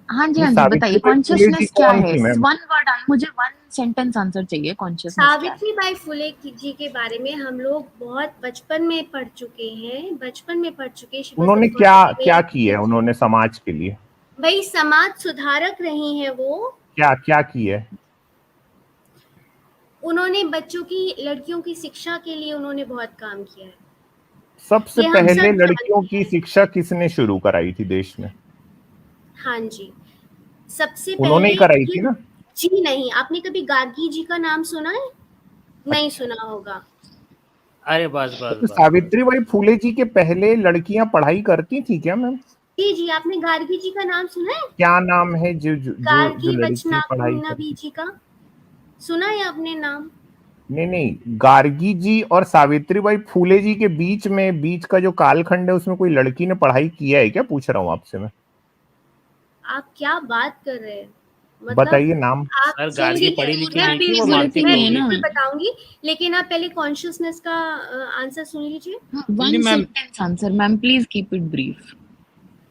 हाँ जी, ये हाँ जी, बताइए सावित्रीबाई फुले जी कॉन्शियसनेस क्या कौन है? थी मैम? वन वर्ड, मुझे वन सेंटेंस आंसर चाहिए, कॉन्शियसनेस क्या है? सावित्रीबाई फुले जी के बारे में हम लोग बहुत बचपन में पढ़ चुके हैं। She was उन्होंने the first क्या female क्या किया है उन्होंने समाज के लिए? भाई समाज सुधारक रही हैं वो। क्या क्या किया है? उन्होंने बच्चों की, लड़कियों की शिक्षा के लिए उन्होंने बहुत काम किया है। सबसे ये हम पहले सब लड़कियों जानते की हैं। शिक्षा किसने शुरू कराई थी देश में? हाँ जी, सबसे उन्होंने ही पहले कराई थी ना? जी नहीं, आपने कभी गार्गी जी का नाम सुना है? नहीं सुना होगा। अरे बस बस तो बस, बस। सावित्रीबाई फुले जी के पहले लड़कियां पढ़ाई करती थी क्या मैम? जी, आपने गार्गी जी का नाम सुना है? क्या नाम है जो गार्गी लड़की पढ़ाई वचनानबी करती? जी का सुना है आपने नाम? नहीं, गार्गी जी और सावित्रीबाई फुले जी के बीच का जो कालखंड है उसमें कोई लड़की ने पढ़ाई किया है क्या, पूछ रहा हूँ आपसे मैं। आप क्या बात कर रहे हैं? बताइए नाम। आप सर गार्गी पढ़ी लिखी नहीं थी, वो मैं मानसिक बिल्कुल रोगी बिल्कुल थी। बताऊंगी, लेकिन आप पहले कॉन्शियसनेस का आंसर सुन लीजिए। One ma'am. Sentence answer ma'am, please keep it brief.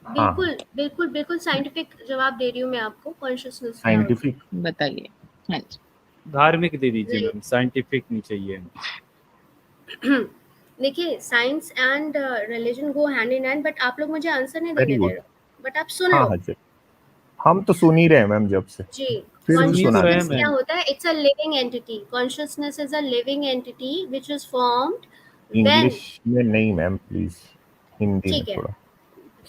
बिल्कुल साइंटिफिक जवाब दे रही हूँ मैं आपको। कॉन्शियसनेस साइंटिफिक बताइए। हाँ जी, धार्मिक दे दीजिए नहीं। मैम, साइंटिफिक नहीं चाहिए। देखिए, science and religion go hand in hand, but आप लोग मुझे आंसर नहीं Very देने दे good. रहे हो, बट आप सुन हाँ लो। हाँ जी, हम तो सुन ही रहे हैं मैम जब से। जी, फिर भी सुन ही तो सुना रहे हैं कॉन्शियसनेस क्या मैम। होता है? It's a living entity. Consciousness is a living entity which is formed when, English में नहीं मैम, प्लीज हिंदी में ठीक है, थोड़ा।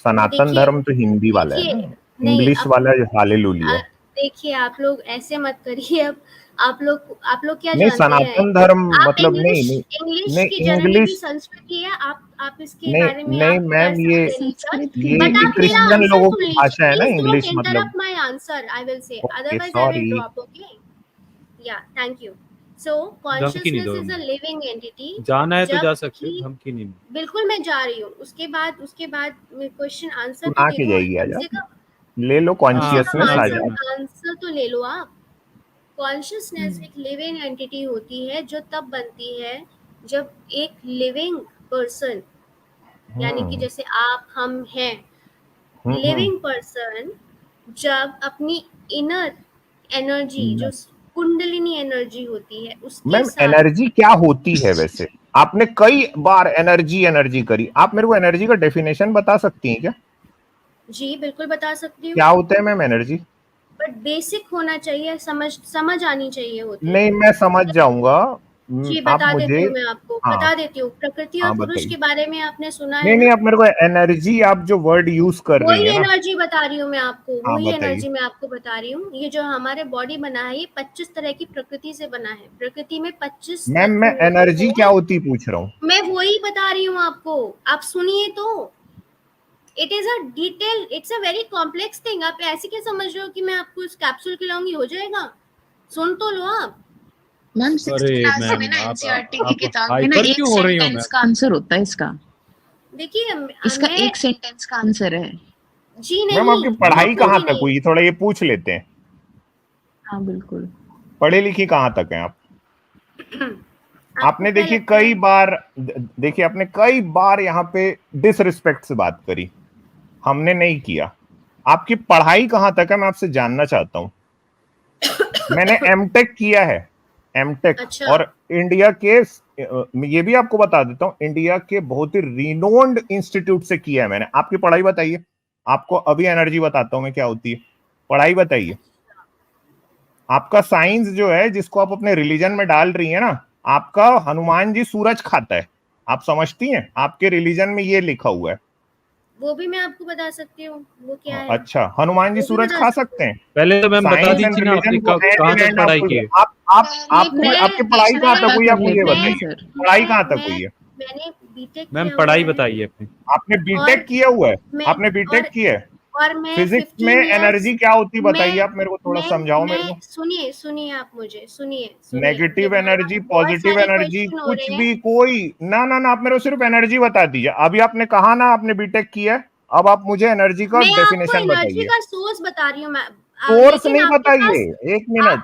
सनातन देखिए धर्म तो हिंदी वाला है देखिए ना, नहीं, इंग्लिश वाला हालेलुया। देखिए आप लोग ऐसे मत करिए। अब आप लोग क्या नहीं, जानते हैं? सनातन धर्म आप मतलब इंग्लिश नहीं इंग्लिश की नहीं जननी भी इंग्लिश संस्कृति है। आप इसके नहीं बारे में नहीं आप कर मैम, ये सकते हैं रिसर्च, ये बट आप मेरा क्रिश्चियन आंसर लोगों सुन की लीजिए। भाषा है ना प्लीज डोंट इंग्लिश मतलब। Interrupt my answer, I will say, okay otherwise I will sorry. Drop. Okay, या थैंक यू। सो धमकी नहीं कॉन्शियसनेस दो इज अ हमें। Living entity. जाना है तो जा सकते हो, जबकि धमकी नहीं। बिल्कुल मैं जा रही हूँ। उसके बाद मैं क्वेश्चन आंसर तो सुना दे के दूँ। जाइए, कम आजा से कम ले लो, कम से कम कॉन्शियसनेस आ हाँ जाए। आंसर तो ले लो आप। कॉन्शियसनेस एक लिविंग एंटिटी होती है जो तब बनती है जब एक लिविंग पर्सन, यानी कि जैसे आप हम हैं, लिविंग पर्सन जब अपनी इनर एनर्जी, जो कुंडलिनी एनर्जी होती है, उसके मैम साथ। एनर्जी क्या होती है वैसे? आपने कई बार एनर्जी करी, आप मेरे को एनर्जी का डेफिनेशन बता सकती हैं क्या? जी बिल्कुल बता सकती हूँ, क्या होता है मैम एनर्जी? बट बेसिक होना चाहिए, समझ आनी चाहिए होती नहीं, है। मैं समझ जाऊंगा। जी आप बता देती मुझे, हूँ, मैं आपको हाँ बता देती हूँ। प्रकृति और हाँ पुरुष बताइए। के बारे में आपने सुना है नहीं नहीं, ना? आप मेरे को एनर्जी, आप जो वर्ड यूज कर रही वही है ना। एनर्जी बता रही हूँ मैं आपको, हाँ वही बताइए। एनर्जी मैं आपको बता रही हूँ। ये जो हमारे बॉडी बना है, ये 25 तरह की प्रकृति से बना है। प्रकृति में 25 मैम तत्व मैं होते एनर्जी क्या हैं। होती पूछ रहा हूँ। मैं वही बता रही हूँ आपको, आप सुनिए तो। It is a detail, it's a very complex thing. आप ऐसे क्या समझ रहे हो कि मैं आपको इस कैप्सूल खिलाऊंगी हो जाएगा? सुन तो लो आप। मैम 6th अरे क्लास मैम, में ना आप एनसीईआरटी की आप किताब में ना हाइपर एक क्यों हो रही हो सेंटेंस मैम? का आंसर होता है इसका। देखिए इसका मैं एक सेंटेंस का आंसर है। जी मैम नहीं, आपकी पढ़ाई बिल्कुल कहाँ भी तक नहीं। हुई, थोड़ा ये पूछ लेते हैं। हाँ बिल्कुल। पढ़े लिखी कहाँ तक हैं आप? आपने क्या देखिए लगता है? आपने कई बार यहाँ पे डिसरिस्पेक्ट से बात करी, हमने नहीं किया। आपकी पढ़ाई कहाँ तक है मैं आपसे जानना चाहता हूँ। मैंने एमटेक किया है, एमटेक। अच्छा। और इंडिया के, ये भी आपको बता देता हूँ, इंडिया के बहुत ही रिनोन्ड इंस्टीट्यूट से किया है मैंने। आपकी पढ़ाई बताइए, आपको अभी एनर्जी बताता हूँ मैं क्या होती है। पढ़ाई बताइए। आपका साइंस जो है, जिसको आप अपने रिलीजन में डाल रही है ना, आपका हनुमान जी सूरज खाता है, आप समझती हैं? आपके रिलीजन में ये लिखा हुआ है। वो भी मैं आपको बता सकती हूँ, वो क्या है। अच्छा, हनुमान जी वो भी सूरज बता खा सकती सकते हैं? पहले तो मैम बता साइंस एंड दीजिए ना, आपने रिलीजन को कहाँ तक पढ़ाई की है? आप आपको आपकी पढ़ाई कहाँ तक हुई, आप मुझे मैं- बताइए, सर पढ़ाई कहाँ तक हुई है? मैंने बीटेक मैम किया पढ़ाई हुआ है। बताइए अपनी। आपने बीटेक और किया हुआ है? मैं आपने बीटेक किया है? और मैं फिजिक्स 15 में years एनर्जी क्या होती है बताइए, मैं आप मेरे को थोड़ा समझाओ मेरे को। सुनिए सुनिए आप मुझे सुनिए नेगेटिव ये एनर्जी, बहुत पॉजिटिव सारे एनर्जी, क्वेश्चन हो कुछ रहे भी, हैं। कोई ना आप मेरे को सिर्फ एनर्जी बता दीजिए। अभी आपने कहा ना आपने बीटेक किया है, अब आप मुझे एनर्जी का मैं आपको डेफिनेशन एनर्जी बताइए। का सोर्स बता रही हूँ मैं, सोर्स लेकिन नहीं आपके बताइए, पास एक मिनट।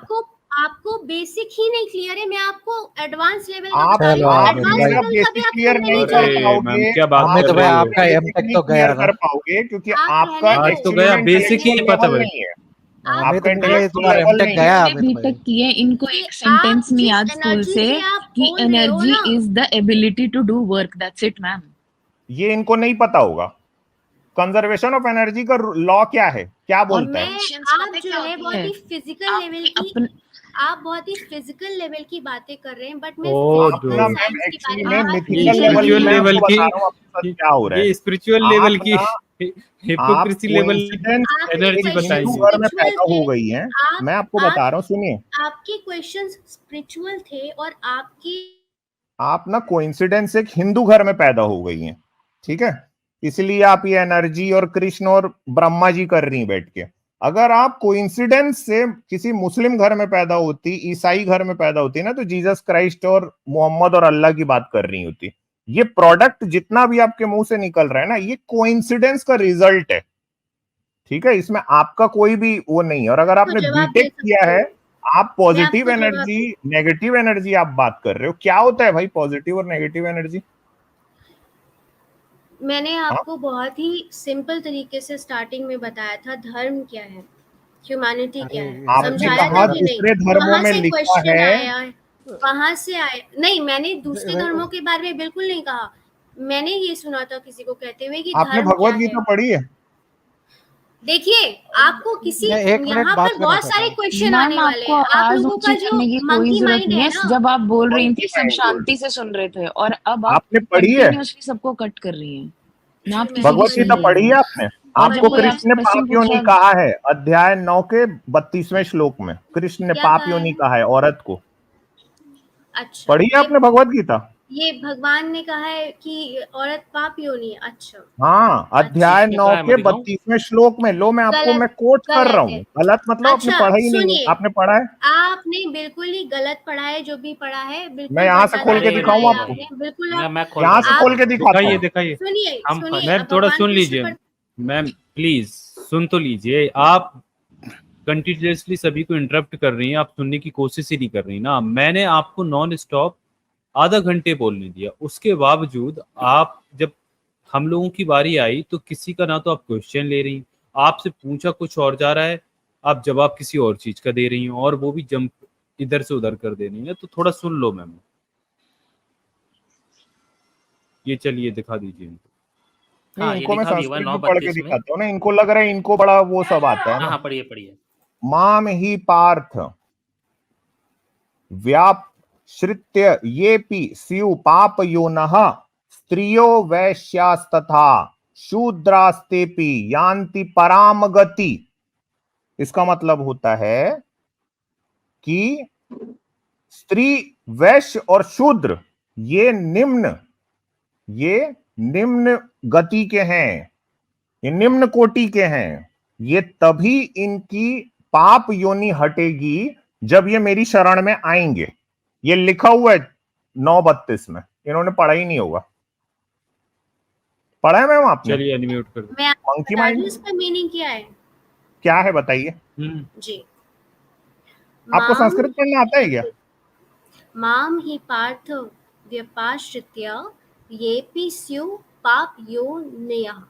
आपको बेसिक ही नहीं क्लियर है। मैं आपको एडवांस लेवल का आप बता रही चलो हूँ, आप अमित एडवांस भाई, मेरा लेवल का भी बेसिक आपको क्लियर नहीं नहीं कर अरे चाहिए। मैम पाओगे, क्या बात अमित कर भाई रही हो? आपका बेसिक एमटेक नहीं तो गया क्लियर ना। कर पाओगे क्योंकि आप आपका रहने आज दो। तो गया, एक्चुअली बेसिक ही नहीं पता लेवल भाई। नहीं है। आप अमित आपका भाई इंटेलेक्चुअल तुम्हारा लेवल एमटेक नहीं गया है। अमित बीटेक भाई। किए, इनको कि एक सेंटेंस आप नहीं जिस याद स्कूल एनर्जी से से आप कि बोल रहे हो एनर्जी ना, is the ability to do work, that's it ma'am. ये इनको नहीं पता होगा। कंजर्वेशन ऑफ एनर्जी का लॉ क्या है, क्या और बोलता है? आप जो है बहुत ही फिजिकल लेवल की अपन आप बहुत ही फिजिकल लेवल की बातें कर रहे हैं, बट मैं और फिजिकल अपना मैम साइंस के एक्चुअली बारे में में बात मिथिकल ये नहीं कर लेवल रही स्पिरिचुअल हूँ। मैं लेवल आपको की, बता रहा हूँ आपके साथ क्या हो रहा है। ये स्पिरिचुअल आप लेवल की ना आप हिपोक्रेसी लेवल कोइंसिडेंस आपके एनर्जी एक क्वेश्चन हिंदू बताइए। घर में स्पिरिचुअल पैदा थे। हो गई हैं। आप मैं आपको बता रहा हूँ, सुनिए। आपके क्वेश्चंस स्पिरिचुअल थे और आपकी आप ना कोइंसिडेंस एक हिंदू घर में पैदा हो गई हैं, ठीक है? इसलिए आप ये एनर्जी और कृष्ण और ब्रह्मा जी कर रही हैं बैठ के। अगर आप कोइंसिडेंस से किसी मुस्लिम घर में पैदा होती, ईसाई घर में पैदा होती ना, तो जीसस क्राइस्ट और मोहम्मद और अल्लाह की बात कर रही होती। ये प्रोडक्ट जितना भी आपके मुंह से निकल रहा है ना, ये कोइंसिडेंस का रिजल्ट है, ठीक है? इसमें आपका कोई भी वो नहीं है। और अगर आपने जवाब दे बीटेक किया सकती है, हूँ। आप पॉजिटिव मैं आपको जवाब एनर्जी, नेगेटिव एनर्जी आप बात कर रहे हो। क्या होता है भाई पॉजिटिव और नेगेटिव एनर्जी? मैंने आपको बहुत ही सिंपल तरीके से स्टार्टिंग में बताया था धर्म क्या है, ह्यूमैनिटी क्या है, अरे, आपने समझाया कहा था कि नहीं। दूसरे धर्मों वहां में से लिखा क्वेश्चन है। आया है, वहां से आया नहीं। मैंने दूसरे धर्मों के बारे में बिल्कुल नहीं कहा। मैंने ये सुना था किसी को कहते हुए कि आपने धर्म क्या भगवत है। गीता पढ़ी है? देखिए, आपको किसी मैं 1 मिनट यहाँ बात पर करना बहुत चाहता सारे हूँ। क्वेश्चन मैम आने वाले आपको हैं। आप आवाज लोगों का ऊंची जो करने की कोई मंकी जरूरत माइंड नहीं है है। ना, जब आप बोल रही मंकी थी सब माइंड शांति से सुन रहे थे और अब आप आपने पढ़ी है? कंटिन्यूअसली सबको कट कर रही हैं ना, आप किसी की भगवत सुन गीता रही पढ़ी है हैं। आपने? और जब आपको कोई कृष्ण आपसे ने क्वेश्चन पाप योनि पूछा, कहा है, अध्याय 9 के 32वें श्लोक में कृष्ण ने क्या पाप कहा योनि है? कहा है औरत को। अच्छा, पढ़ी है आपने भगवत गीता? ये भगवान ने कहा है कि औरत पाप योनि है। अच्छा, हाँ, अध्याय किसमें 9 कहा है, मैं के दिखाऊं? 32वें श्लोक में। लो मैं आपको मैं कोट कर रहा गलत हूँ। है। गलत मतलब आपने अच्छा, पढ़ा ही नहीं है। सुनिए, आपने पढ़ा है? आपने बिल्कुल ही गलत पढ़ा है। जो भी पढ़ा है बिल्कुल मैं यहाँ से गलत खोल के अरे पढ़ा दिखाऊं है नहीं आपको? भाई, आपने बिल्कुल। मैं खोल यहाँ रहा से हूँ। खोल के दिखाता दिखाइए हूँ। दिखाइए। सुनिए हम सुनिए, मैम अब थोड़ा भगवान सुन कृष्ण लीजिए। पर मैम प्लीज सुन तो लीजिए। आप कंटिन्यूसली सभी को इंटरप्ट कर रही हैं, आप सुनने की कोशिश ही नहीं कर रही ना। मैंने आपको नॉन स्टॉप आधा घंटे बोलने दिया, उसके बावजूद आप जब हम लोगों की बारी आई तो किसी का ना तो आप क्वेश्चन ले रही, आपसे पूछा कुछ और जा रहा है, आप जवाब किसी और चीज का दे रही हैं, और वो भी जंप इधर से उधर कर दे रही है। तो थोड़ा सुन लो मैम। ये चलिए दिखा दीजिए इनको। नहीं, हाँ, ये इनको मैं लिखा भी हुआ है संस्कृत में पढ़ के 9:32 में। दिखाता हूँ ना। इनको लग रहा है इनको बड़ा वो सब आता है हाँ ना। हाँ, पढ़िए पढ़िए। माम ही पार्थ व्यापश्रित्य येपि स्यु पाप योनः स्त्रियो वैश्यास्तथा शूद्रास्तेपि यान्ति पराम गति। इसका मतलब होता है कि स्त्री, वैश्य और शूद्र ये निम्न गति के हैं, ये निम्न कोटि के हैं। ये तभी इनकी पाप योनि हटेगी जब ये मेरी शरण में आएंगे। ये लिखा हुआ है 9:32 में। इन्होंने पढ़ा ही नहीं होगा। पढ़ा है मैम आपने? चलिए अनम्यूट कर दो। मैं आपको मंकी बता दूं माइंड इसका मीनिंग क्या है। क्या है बताइए? जी, आपको माम संस्कृत पढ़ना आता है क्या? माम ही पार्थ व्यपाश्रित्य येपि स्यु पाप योनयः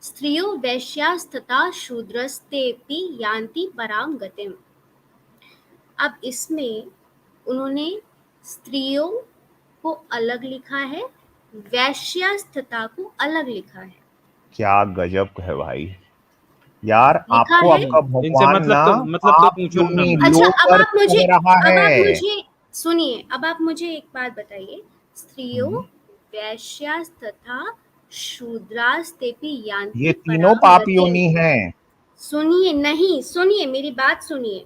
स्त्रियो वैश्यास्तथा शूद्रस्तेपि यान्ति परां गतिम्। अब इसमें उन्होंने स्त्रियों को अलग लिखा है, वैश्यास्तथा को अलग लिखा है। क्या गजब है भाई यार। लिखा आपको है। आपका इनसे भगवान मतलब ना तो पाप पूछो ना। योनि अच्छा, लो अब कर आप मुझे कह रहा है। सुनिए, अब आप मुझे एक बात बताइए। स्त्रियों, वैश्यास्तथा शूद्रास्तेपि यान्ति ये तीनों परां पाप गतिम्। योनि हैं। सुनिए, नहीं सुनिए, मेरी बात सुनिए।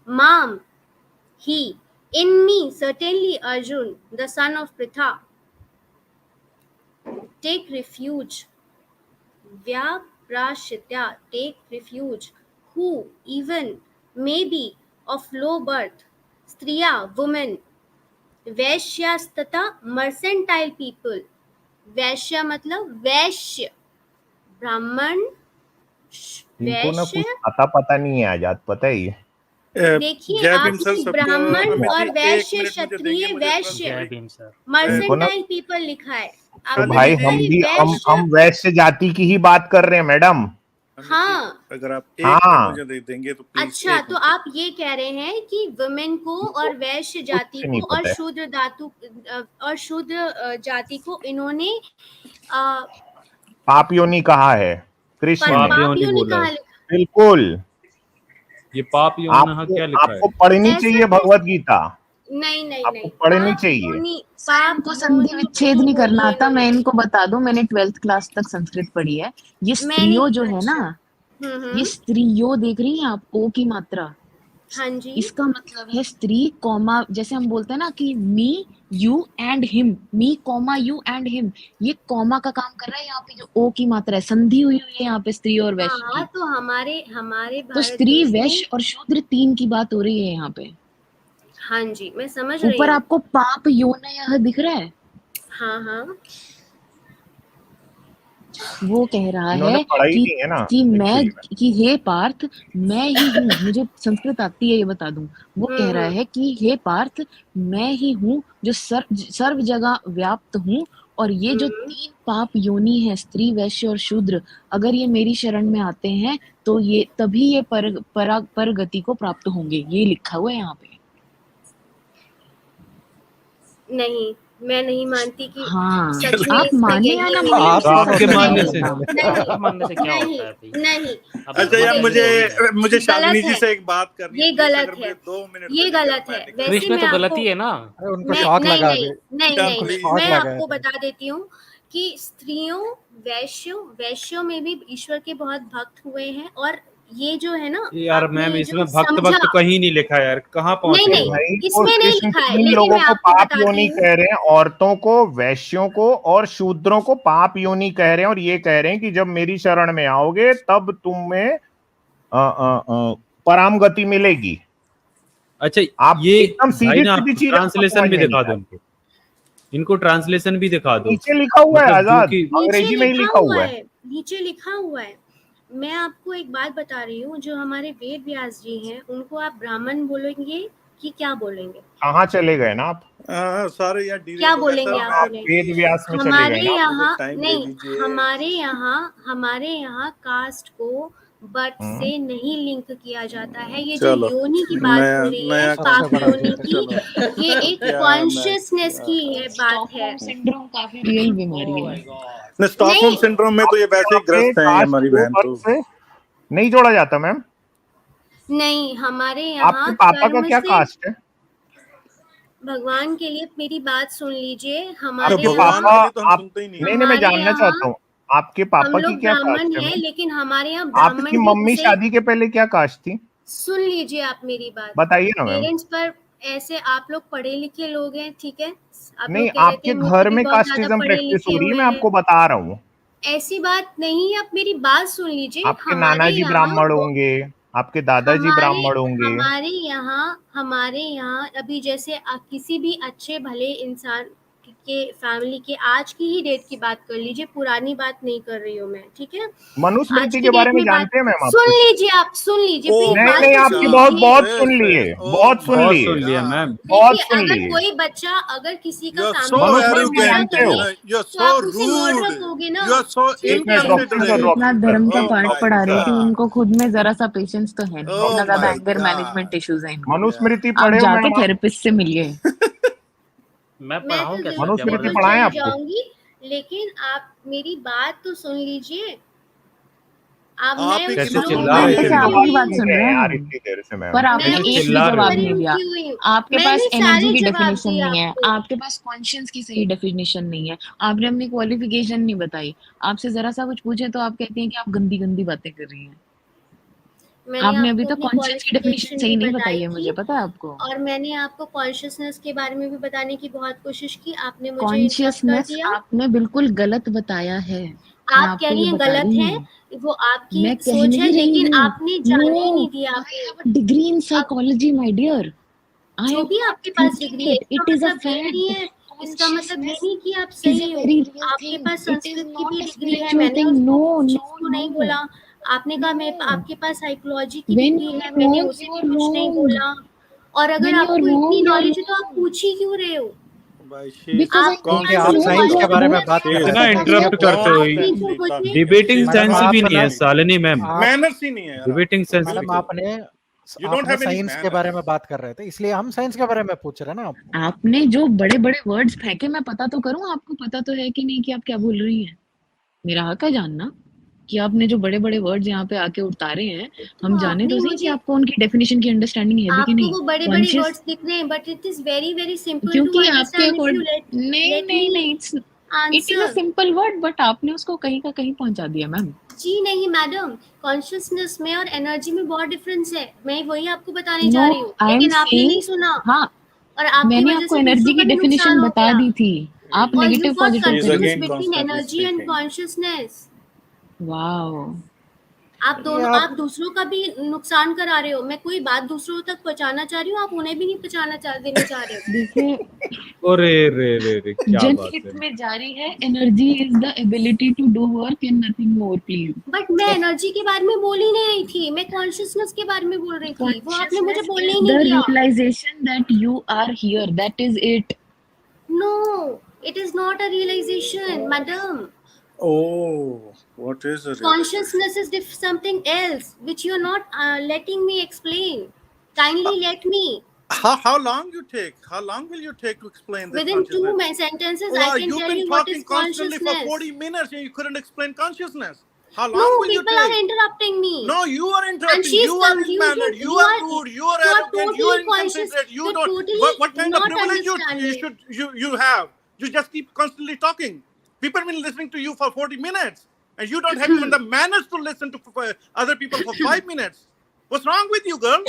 Mom, he, in me, certainly Arjun, the son of Pritha. Take refuge. Vyaprashitya, take refuge. Who, even, maybe, of low birth. Striya, women. वैश्यास्तथा मर्सेंटाइल पीपल. वैश्य मतलब वैश्य, ब्राह्मण, इनको ना कुछ वैश्य. आता पता नहीं है आजाद, पता है ये। देखिए जय भीम सर, आपने सबको ब्राह्मण अमित और जी, एक वैश्य, मिनट मुझे क्षत्रिय, देंगे, मुझे वैश्य, जय भीम सर। मर्सेंटाइल पीपल लिखा है. तो आपने भाई देखा हम है भी वैश्य. हम वैश्य जाति की ही बात कर रहे हैं मैडम। हाँ. अगर आप एक हाँ। मिनट मुझे देंगे तो प्लीज। अच्छा, तो आप ये कह रहे हैं कि वुमेन को और वैश्य जाति कुछ नहीं को और पता है। शूद्र धातु और शूद्र जाति को इन्होंने पाप योनि कहा है कृष्ण पाप ने। योनि पापियों ने बोला कहा. है। बिल्कुल। ये पाप योनि क्या लिखा है? आपको पढ़नी ऐसा चाहिए कैसे? भगवत गीता। नहीं नहीं आपको नहीं, पढ़नी पाप चाहिए। योनि, सर पाप इनको संधि योनि विच्छेद नहीं करना बोली आता। मैं इन्होंने. इनको बता दूं, मैंने 12th क्लास तक संस्कृत पढ़ी है। ये स्त्रियों जो है ना, ये स्त्रियों देख रही हैं आप, ओ की मात्रा, हाँ जी. इसका मतलब है स्त्री कॉमा, जैसे हम बोलते हैं ना कि me you and him, me comma you and him, ये कॉमा का काम कर रहा है। यहाँ पे जो ओ की मात्रा है, संधि हुई हुई है यहाँ पे स्त्री और वैश्य हाँ, की। तो हमारे तो भारत स्त्री, देश में. वैश्य और शूद्र 3 की बात हो रही है यहाँ पे। हाँ जी, मैं समझ रही ऊपर हूँ. आपको पाप योनयः दिख रहा है, हाँ हाँ. वो कह रहा इन्होंने है पढ़ाई नहीं है ना कि मैं, actually में। कि हे पार्थ, मैं ही हूँ। मुझे संस्कृत आती है, ये बता दूं। वो कह रहा है कि हे पार्थ, मैं ही हूँ जो सर्व जगह व्याप्त हूँ, और ये जो 3 पाप योनि है, स्त्री, वैश्य और शूद्र, अगर ये मेरी शरण में आते हैं तो ये तभी ये पर गति को प्राप्त होंगे। ये लिखा हुआ है यहाँ पे। नहीं, मैं नहीं मानती कि हाँ, सच में आप इसका माने यही या ना meaning माने, आप इससे आपके सच मानने नहीं से। होगा। आपके मानने से क्या नहीं होता है भाई? नहीं. अब अच्छा यार, भगवत मुझे गीता है। मुझे शालिनी गलत जी है। से एक बात करनी है। ये प्लीज, गलत अगर मुझे है. 2 मिनट ये देंगे तो गलत मैं है. निकल- वैसे इसमें मैं तो आपको, गलती है ना। अरे उनको मैं शॉक नहीं लगा नहीं दे। नहीं क्या नहीं, please? मैं शॉक लगा आपको है। बता देती हूँ कि स्त्रियों, वैश्यों में भी ईश्वर के बहुत भक्त हुए हैं. और ये जो है ना, यार आपने मैम, ये इसमें जो भक्त भक्त समझा, कहीं नहीं लिखा यार, कहाँ पहुंच नहीं गए नहीं, हो? भाई और इसमें नहीं कृष्ण लिखा है, इन लेकिन लोगों मैं को आपको पाप बताती योनि हूँ. कह रहे हैं, औरतों को, वैश्यों को और शूद्रों को पाप योनि कह रहे हैं, और ये कह रहे हैं कि जब मेरी शरण में आओगे तब तुम्हें पराम गति मिलेगी। अच्छा, आप ये एकदम भाई सीधी ना, सीधी आप चीज आपको ट्रांसलेशन समझ भी में दिखा नहीं दो आती। इनको ट्रांसलेशन भी दिखा दो। नीचे लिखा हुआ है मतलब जो आजाद, कि अंग्रेजी में ही लिखा हुआ है। नीचे लिखा हुआ है. मैं आपको एक बात बता रही हूँ, जो हमारे वेद व्यास जी हैं, उनको आप ब्राह्मण बोलेंगे कि क्या बोलेंगे? कहाँ चले गए ना आप? हाँ, सारे यार डिले क्या हो गए बोलेंगे सर। आप? आप बोलेंगे वेद व्यास में चले हमारे गए ना। यहाँ टाइम दे नहीं, दीजिए। हमारे यहाँ कास्ट को बर्थ से नहीं लिंक किया जाता है. ये जो चलो, योनि की बात हो रही है, नया पाप सबसे बड़ा योनि चीज है। की, ये एक क्या कॉन्शियसनेस मैं- की है, बात है. स्टॉकहोम सिंड्रोम काफी रियल बीमारी है। नहीं, स्टॉकहोम नहीं। सिंड्रोम में तो ये वैसे ही ग्रस्त है कास्ट हमारी को बहन तो। बर्थ से नहीं जोड़ा जाता मैम। नहीं, हमारे यहाँ आपके पापा का कर्म क्या से, कास्ट है? भगवान के लिए मेरी बात सुन लीजिए. हमारे आपके भगवान पापा, के लिए तो हम आप सुनते ही नहीं। नहीं मैं हमारे जानना यहाँ चाहता हूँ आपके हम पापा की लोग क्या ब्राह्मण कास्ट है हैं, मैम? लेकिन हमारे यहाँ ब्राह्मण आपकी भी मम्मी उसे, शादी के पहले क्या कास्ट थी? सुन लीजिए आप मेरी बात. बताइए ना मैम। पेरेंट्स पर ऐसे, आप लोग पढ़े लिखे लोग हैं, ठीक है, आप नहीं, लोग कह रहे आपके थे मुझे घर भी में बहुत ज्यादा कास्टिज्म पढ़े प्रैक्टिस हो लिखे रही है, हुए मैं हैं. आपको बता रहा हूँ। ऐसी बात नहीं है, आप मेरी बात सुन लीजिए. आपके नाना जी ब्राह्मण होंगे, आपके दादाजी ब्राह्मण होंगे। हमारे यहाँ अभी जैसे किसी भी अच्छे भले इंसान के फैमिली के, आज की ही डेट की बात कर लीजिए, पुरानी बात नहीं कर रही हूँ मैं, ठीक है. मनुस्मृति आज के की बारे डेट में में बात जानते हैं मैम आप सुन कुछ? लीजिए, आप सुन लीजिए ओ, प्लीज. नहीं बात नहीं, तो आपकी सुन बहुत लीजिए. बहुत सुन लिए, बहुत सुन बहुत लिए, सुन लिया मैम। बहुत देखिए, सुन अगर लिए। कोई बच्चा, अगर किसी का You're फैमिली so मनुष्य बहुत भी ज्यादा जानते करे, हो। You're तो so आप उसे मर्डर rude. करोगे ना. You're so एक मिनट, डॉक्टर तो साहब, inconsiderate. इतना धर्म का Oh पाठ my पढ़ा रहे थे, God. इनको खुद में जरा सा पेशेंस तो है नहीं, Oh इतना ज्यादा my anger God. Management issues है इनको। मनुस्मृति आप पढ़े हो जाके मैम? थेरेपिस्ट से मिलिए। मैं मैं पढ़ाऊँ तो क्या सर? मनुस्मृति बिल्कुल पढ़ाएं चली आपको? जाऊंगी, लेकिन आप मेरी बात तो सुन लीजिए. आप मैं ही उस की कैसे लोगों चिल्ला पर रहे मैं थे तो मैम? आपकी बात उनकी सुन रहे रहे हैं यार हैं, इतनी देर से मैम। पर आपने मैं कैसे उस एक भी चिल्ला रहे जवाब थे? नहीं दिया। हुई हूँ. आपके पास मैंने एनर्जी सारे की जवाब डेफिनेशन दिए नहीं है, आपको. आपके पास कॉन्शियंस की सही डेफिनेशन नहीं है, आपने अपनी क्वालिफिकेशन नहीं बताई। आपसे जरा सा कुछ पूछे तो आप कहती हैं कि आप गंदी गंदी बातें कर रही हैं। मैंने आपने अभी आपको तो अपनी कॉन्शियस की डेफिनेशन qualification सही भी नहीं बताई बताई है थी, मुझे, पता है आपको? और मैंने आपको कॉन्शियसनेस के बारे में भी बताने की बहुत कोशिश की, आपने मुझे इंटरप्ट कर कॉन्शियसनेस दिया। आपने बिल्कुल गलत बताया है। मैं आप आपको कह ये रही हैं बता गलत रही है, हूँ। वो आपकी मैं कह सोच है, नहीं रही लेकिन हूँ। आपने जाने ही नो, नहीं दिया I आपने। have a degree in psychology, my dear. I जो am भी not आपके पास thinking डिग्री है, it. इसका It is a मतलब ये नहीं fact. है, इसका मतलब ये Consciousness नहीं कि आप is सही a हो। very real आपके thing. Pass It is Sanskrit की not भी a डिग्री है, spiritual मैंने thing. उसको No, उस no, चीज को नहीं no. बोला। आपने कहा मैं No. आपके पास साइकोलॉजी की When डिग्री you है, are मैंने wrong, उसे you भी are कुछ नहीं wrong. बोला। और अगर When you are आपको wrong, इतनी you are नॉलेज है तो आप wrong. पूछ ही क्यों रहे हो? Bhai, she is Because I आपके know क्योंकि पास आप जो साइंस के knowledge बारे में है, बात कर इतना रहे थे, इंटरप्ट इसलिए करते हुए आपने जो कुछ डिबेटिंग मैडम सेंस भी आप नहीं है ना सालिनी मैम, आप मैनर्स ही नहीं है यार। डिबेटिंग सेंस भी मैडम आपने You don't आपने have any साइंस के manners. बारे में बात कर रहे थे, इसलिए हम साइंस के बारे में पूछ रहे हैं ना आपको। आपने जो बड़े बड़े वर्ड्स फेंके, मैं पता तो करूं आपको पता तो है कि नहीं कि आप क्या बोल रही हैं। मेरा हक है जानना कि आपने जो बड़े बड़े वर्ड्स यहाँ पे आके उतारे हैं, हम जाने आपने तो सही कि मुझे, आपको उनकी डेफिनेशन की अंडरस्टैंडिंग है भी कि आपको नहीं। वो बड़े बड़े कॉन्शियस, वर्ड्स दिख रहे हैं, but it is very very simple to क्योंकि आपके अंडरस्टैंड इफ यू अकॉर्डिंग नहीं लेट नहीं मी नहीं it is a answer. Simple word, but आपने उसको कहीं का कहीं पहुंचा दिया मैम। जी नहीं मैडम, कॉन्शियसनेस में और एनर्जी में बहुत डिफरेंस है, मैं वही आपको बताने नो जा रही हूँ, आई एम लेकिन आपने सेइंग, नहीं सुना, हाँ और आपकी मैंने वजह आपको से एनर्जी दूसरों की का भी डेफिनेशन नुकसान हो बता गया। दी थी, आप और you negative got positive She is करिए। Confuse again between constantly energy and speaking. Consciousness. Wow, आप ये दोनों, आप आप दूसरों का भी नुकसान करा रहे हो। मैं कोई बात दूसरों तक पहुंचाना चाह रही हूँ, आप उन्हें भी नहीं पहुंचाना देने चाह रहे हो। देखिए अरे रे क्या बात जनहित है। में जारी है, energy is the ability to do work and nothing more please. But मैं एनर्जी के बारे में बोल ही नहीं रही थी, मैं कॉन्शियसनेस के बारे में बोल रही थी, वो आपने मुझे Consciousness बोलने is ही नहीं the दिया। realization that you are here, that is it. No, it is not a realization, madam. Oh, what is a realization? Consciousness is something else, which you are not letting me explain. Kindly let me. How long you take? How long will you take to explain this Within two consciousness? sentences, Wow, I can you've tell been you what is talking constantly for consciousness. 40 minutes and you couldn't explain consciousness. How long No, will you people are take? interrupting me. No, you are And interrupting. she is You are confused. unmannered. You are rude. You are arrogant. You are Totally conscious. inconsiderate. You You're don't. totally What kind of not privilege you understanding. should you have? You just keep constantly talking. People have been listening to you for 40 minutes, and you don't have even the manners to listen to other people for 5 minutes. What's wrong with you, girl?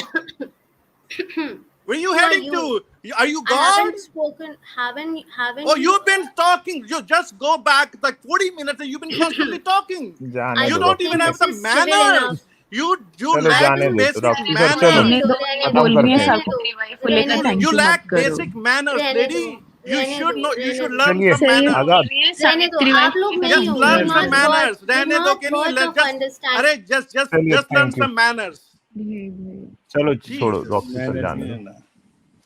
Where are you Who are heading you? to? Are you I God? haven't spoken. Haven't. Oh, you've been talking. You just go back like 40 minutes and you've been constantly talking. जाने You दो don't doctor even think have this the is civil manners. enough. You चलो lack जाने in दो तो basic doctor साहब चलो रहने manners. दो, मैं खत्म बोल रही हूँ करते हैं सावित्री बाई फुले का रहने दो, थैंक You यू मत lack करो। basic manners, रहने lady. दो, You रहने should दो, know. You रहने should दो। learn चलिए some सही manners. बोल आजाद रही है रहने दो, सावित्री बाई आप लोग फुले नहीं थैंक Just हो। You learn very some much. manners. You're रहने दो, not can you worth let of just understanding. अरे चलिए just learn thank you some manners. चलो छोड़ो Jesus. डॉक्टर सर मैंने जाने दो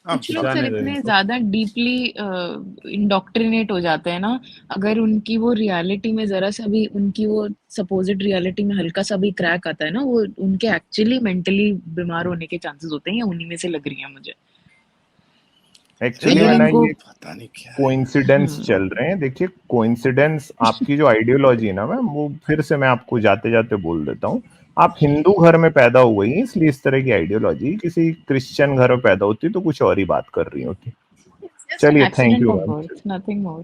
कुछ लोग जाने सर दो इतने इनको। ज्यादा डीपली इंडोक्ट्रिनेट हो जाते हैं ना, अगर उनकी वो रियलिटी में जरा सा भी, उनकी वो सपोजिड रियलिटी में हल्का सा भी क्रैक आता है ना, वो उनके एक्चुअली मेंटली बीमार होने के चांसेस होते हैं, या उन्हीं में से लग रही है मुझे। एक्चुअली अगर में ना उनको ये पता नहीं क्या है। कोइंसिडेंस चल रहे हैं। देखिए कोइंसिडेंस आपकी जो आइडियोलॉजी है ना मैम, वो फिर से मैं आपको जाते जाते बोल देता हूँ, आप हिंदू घर में पैदा हुई हैं इसलिए इस तरह की आइडियोलॉजी, किसी क्रिश्चियन घर में पैदा होती तो कुछ और ही बात कर रही होती। It's just an चलिए thank accident you of ma'am. birth, nothing more.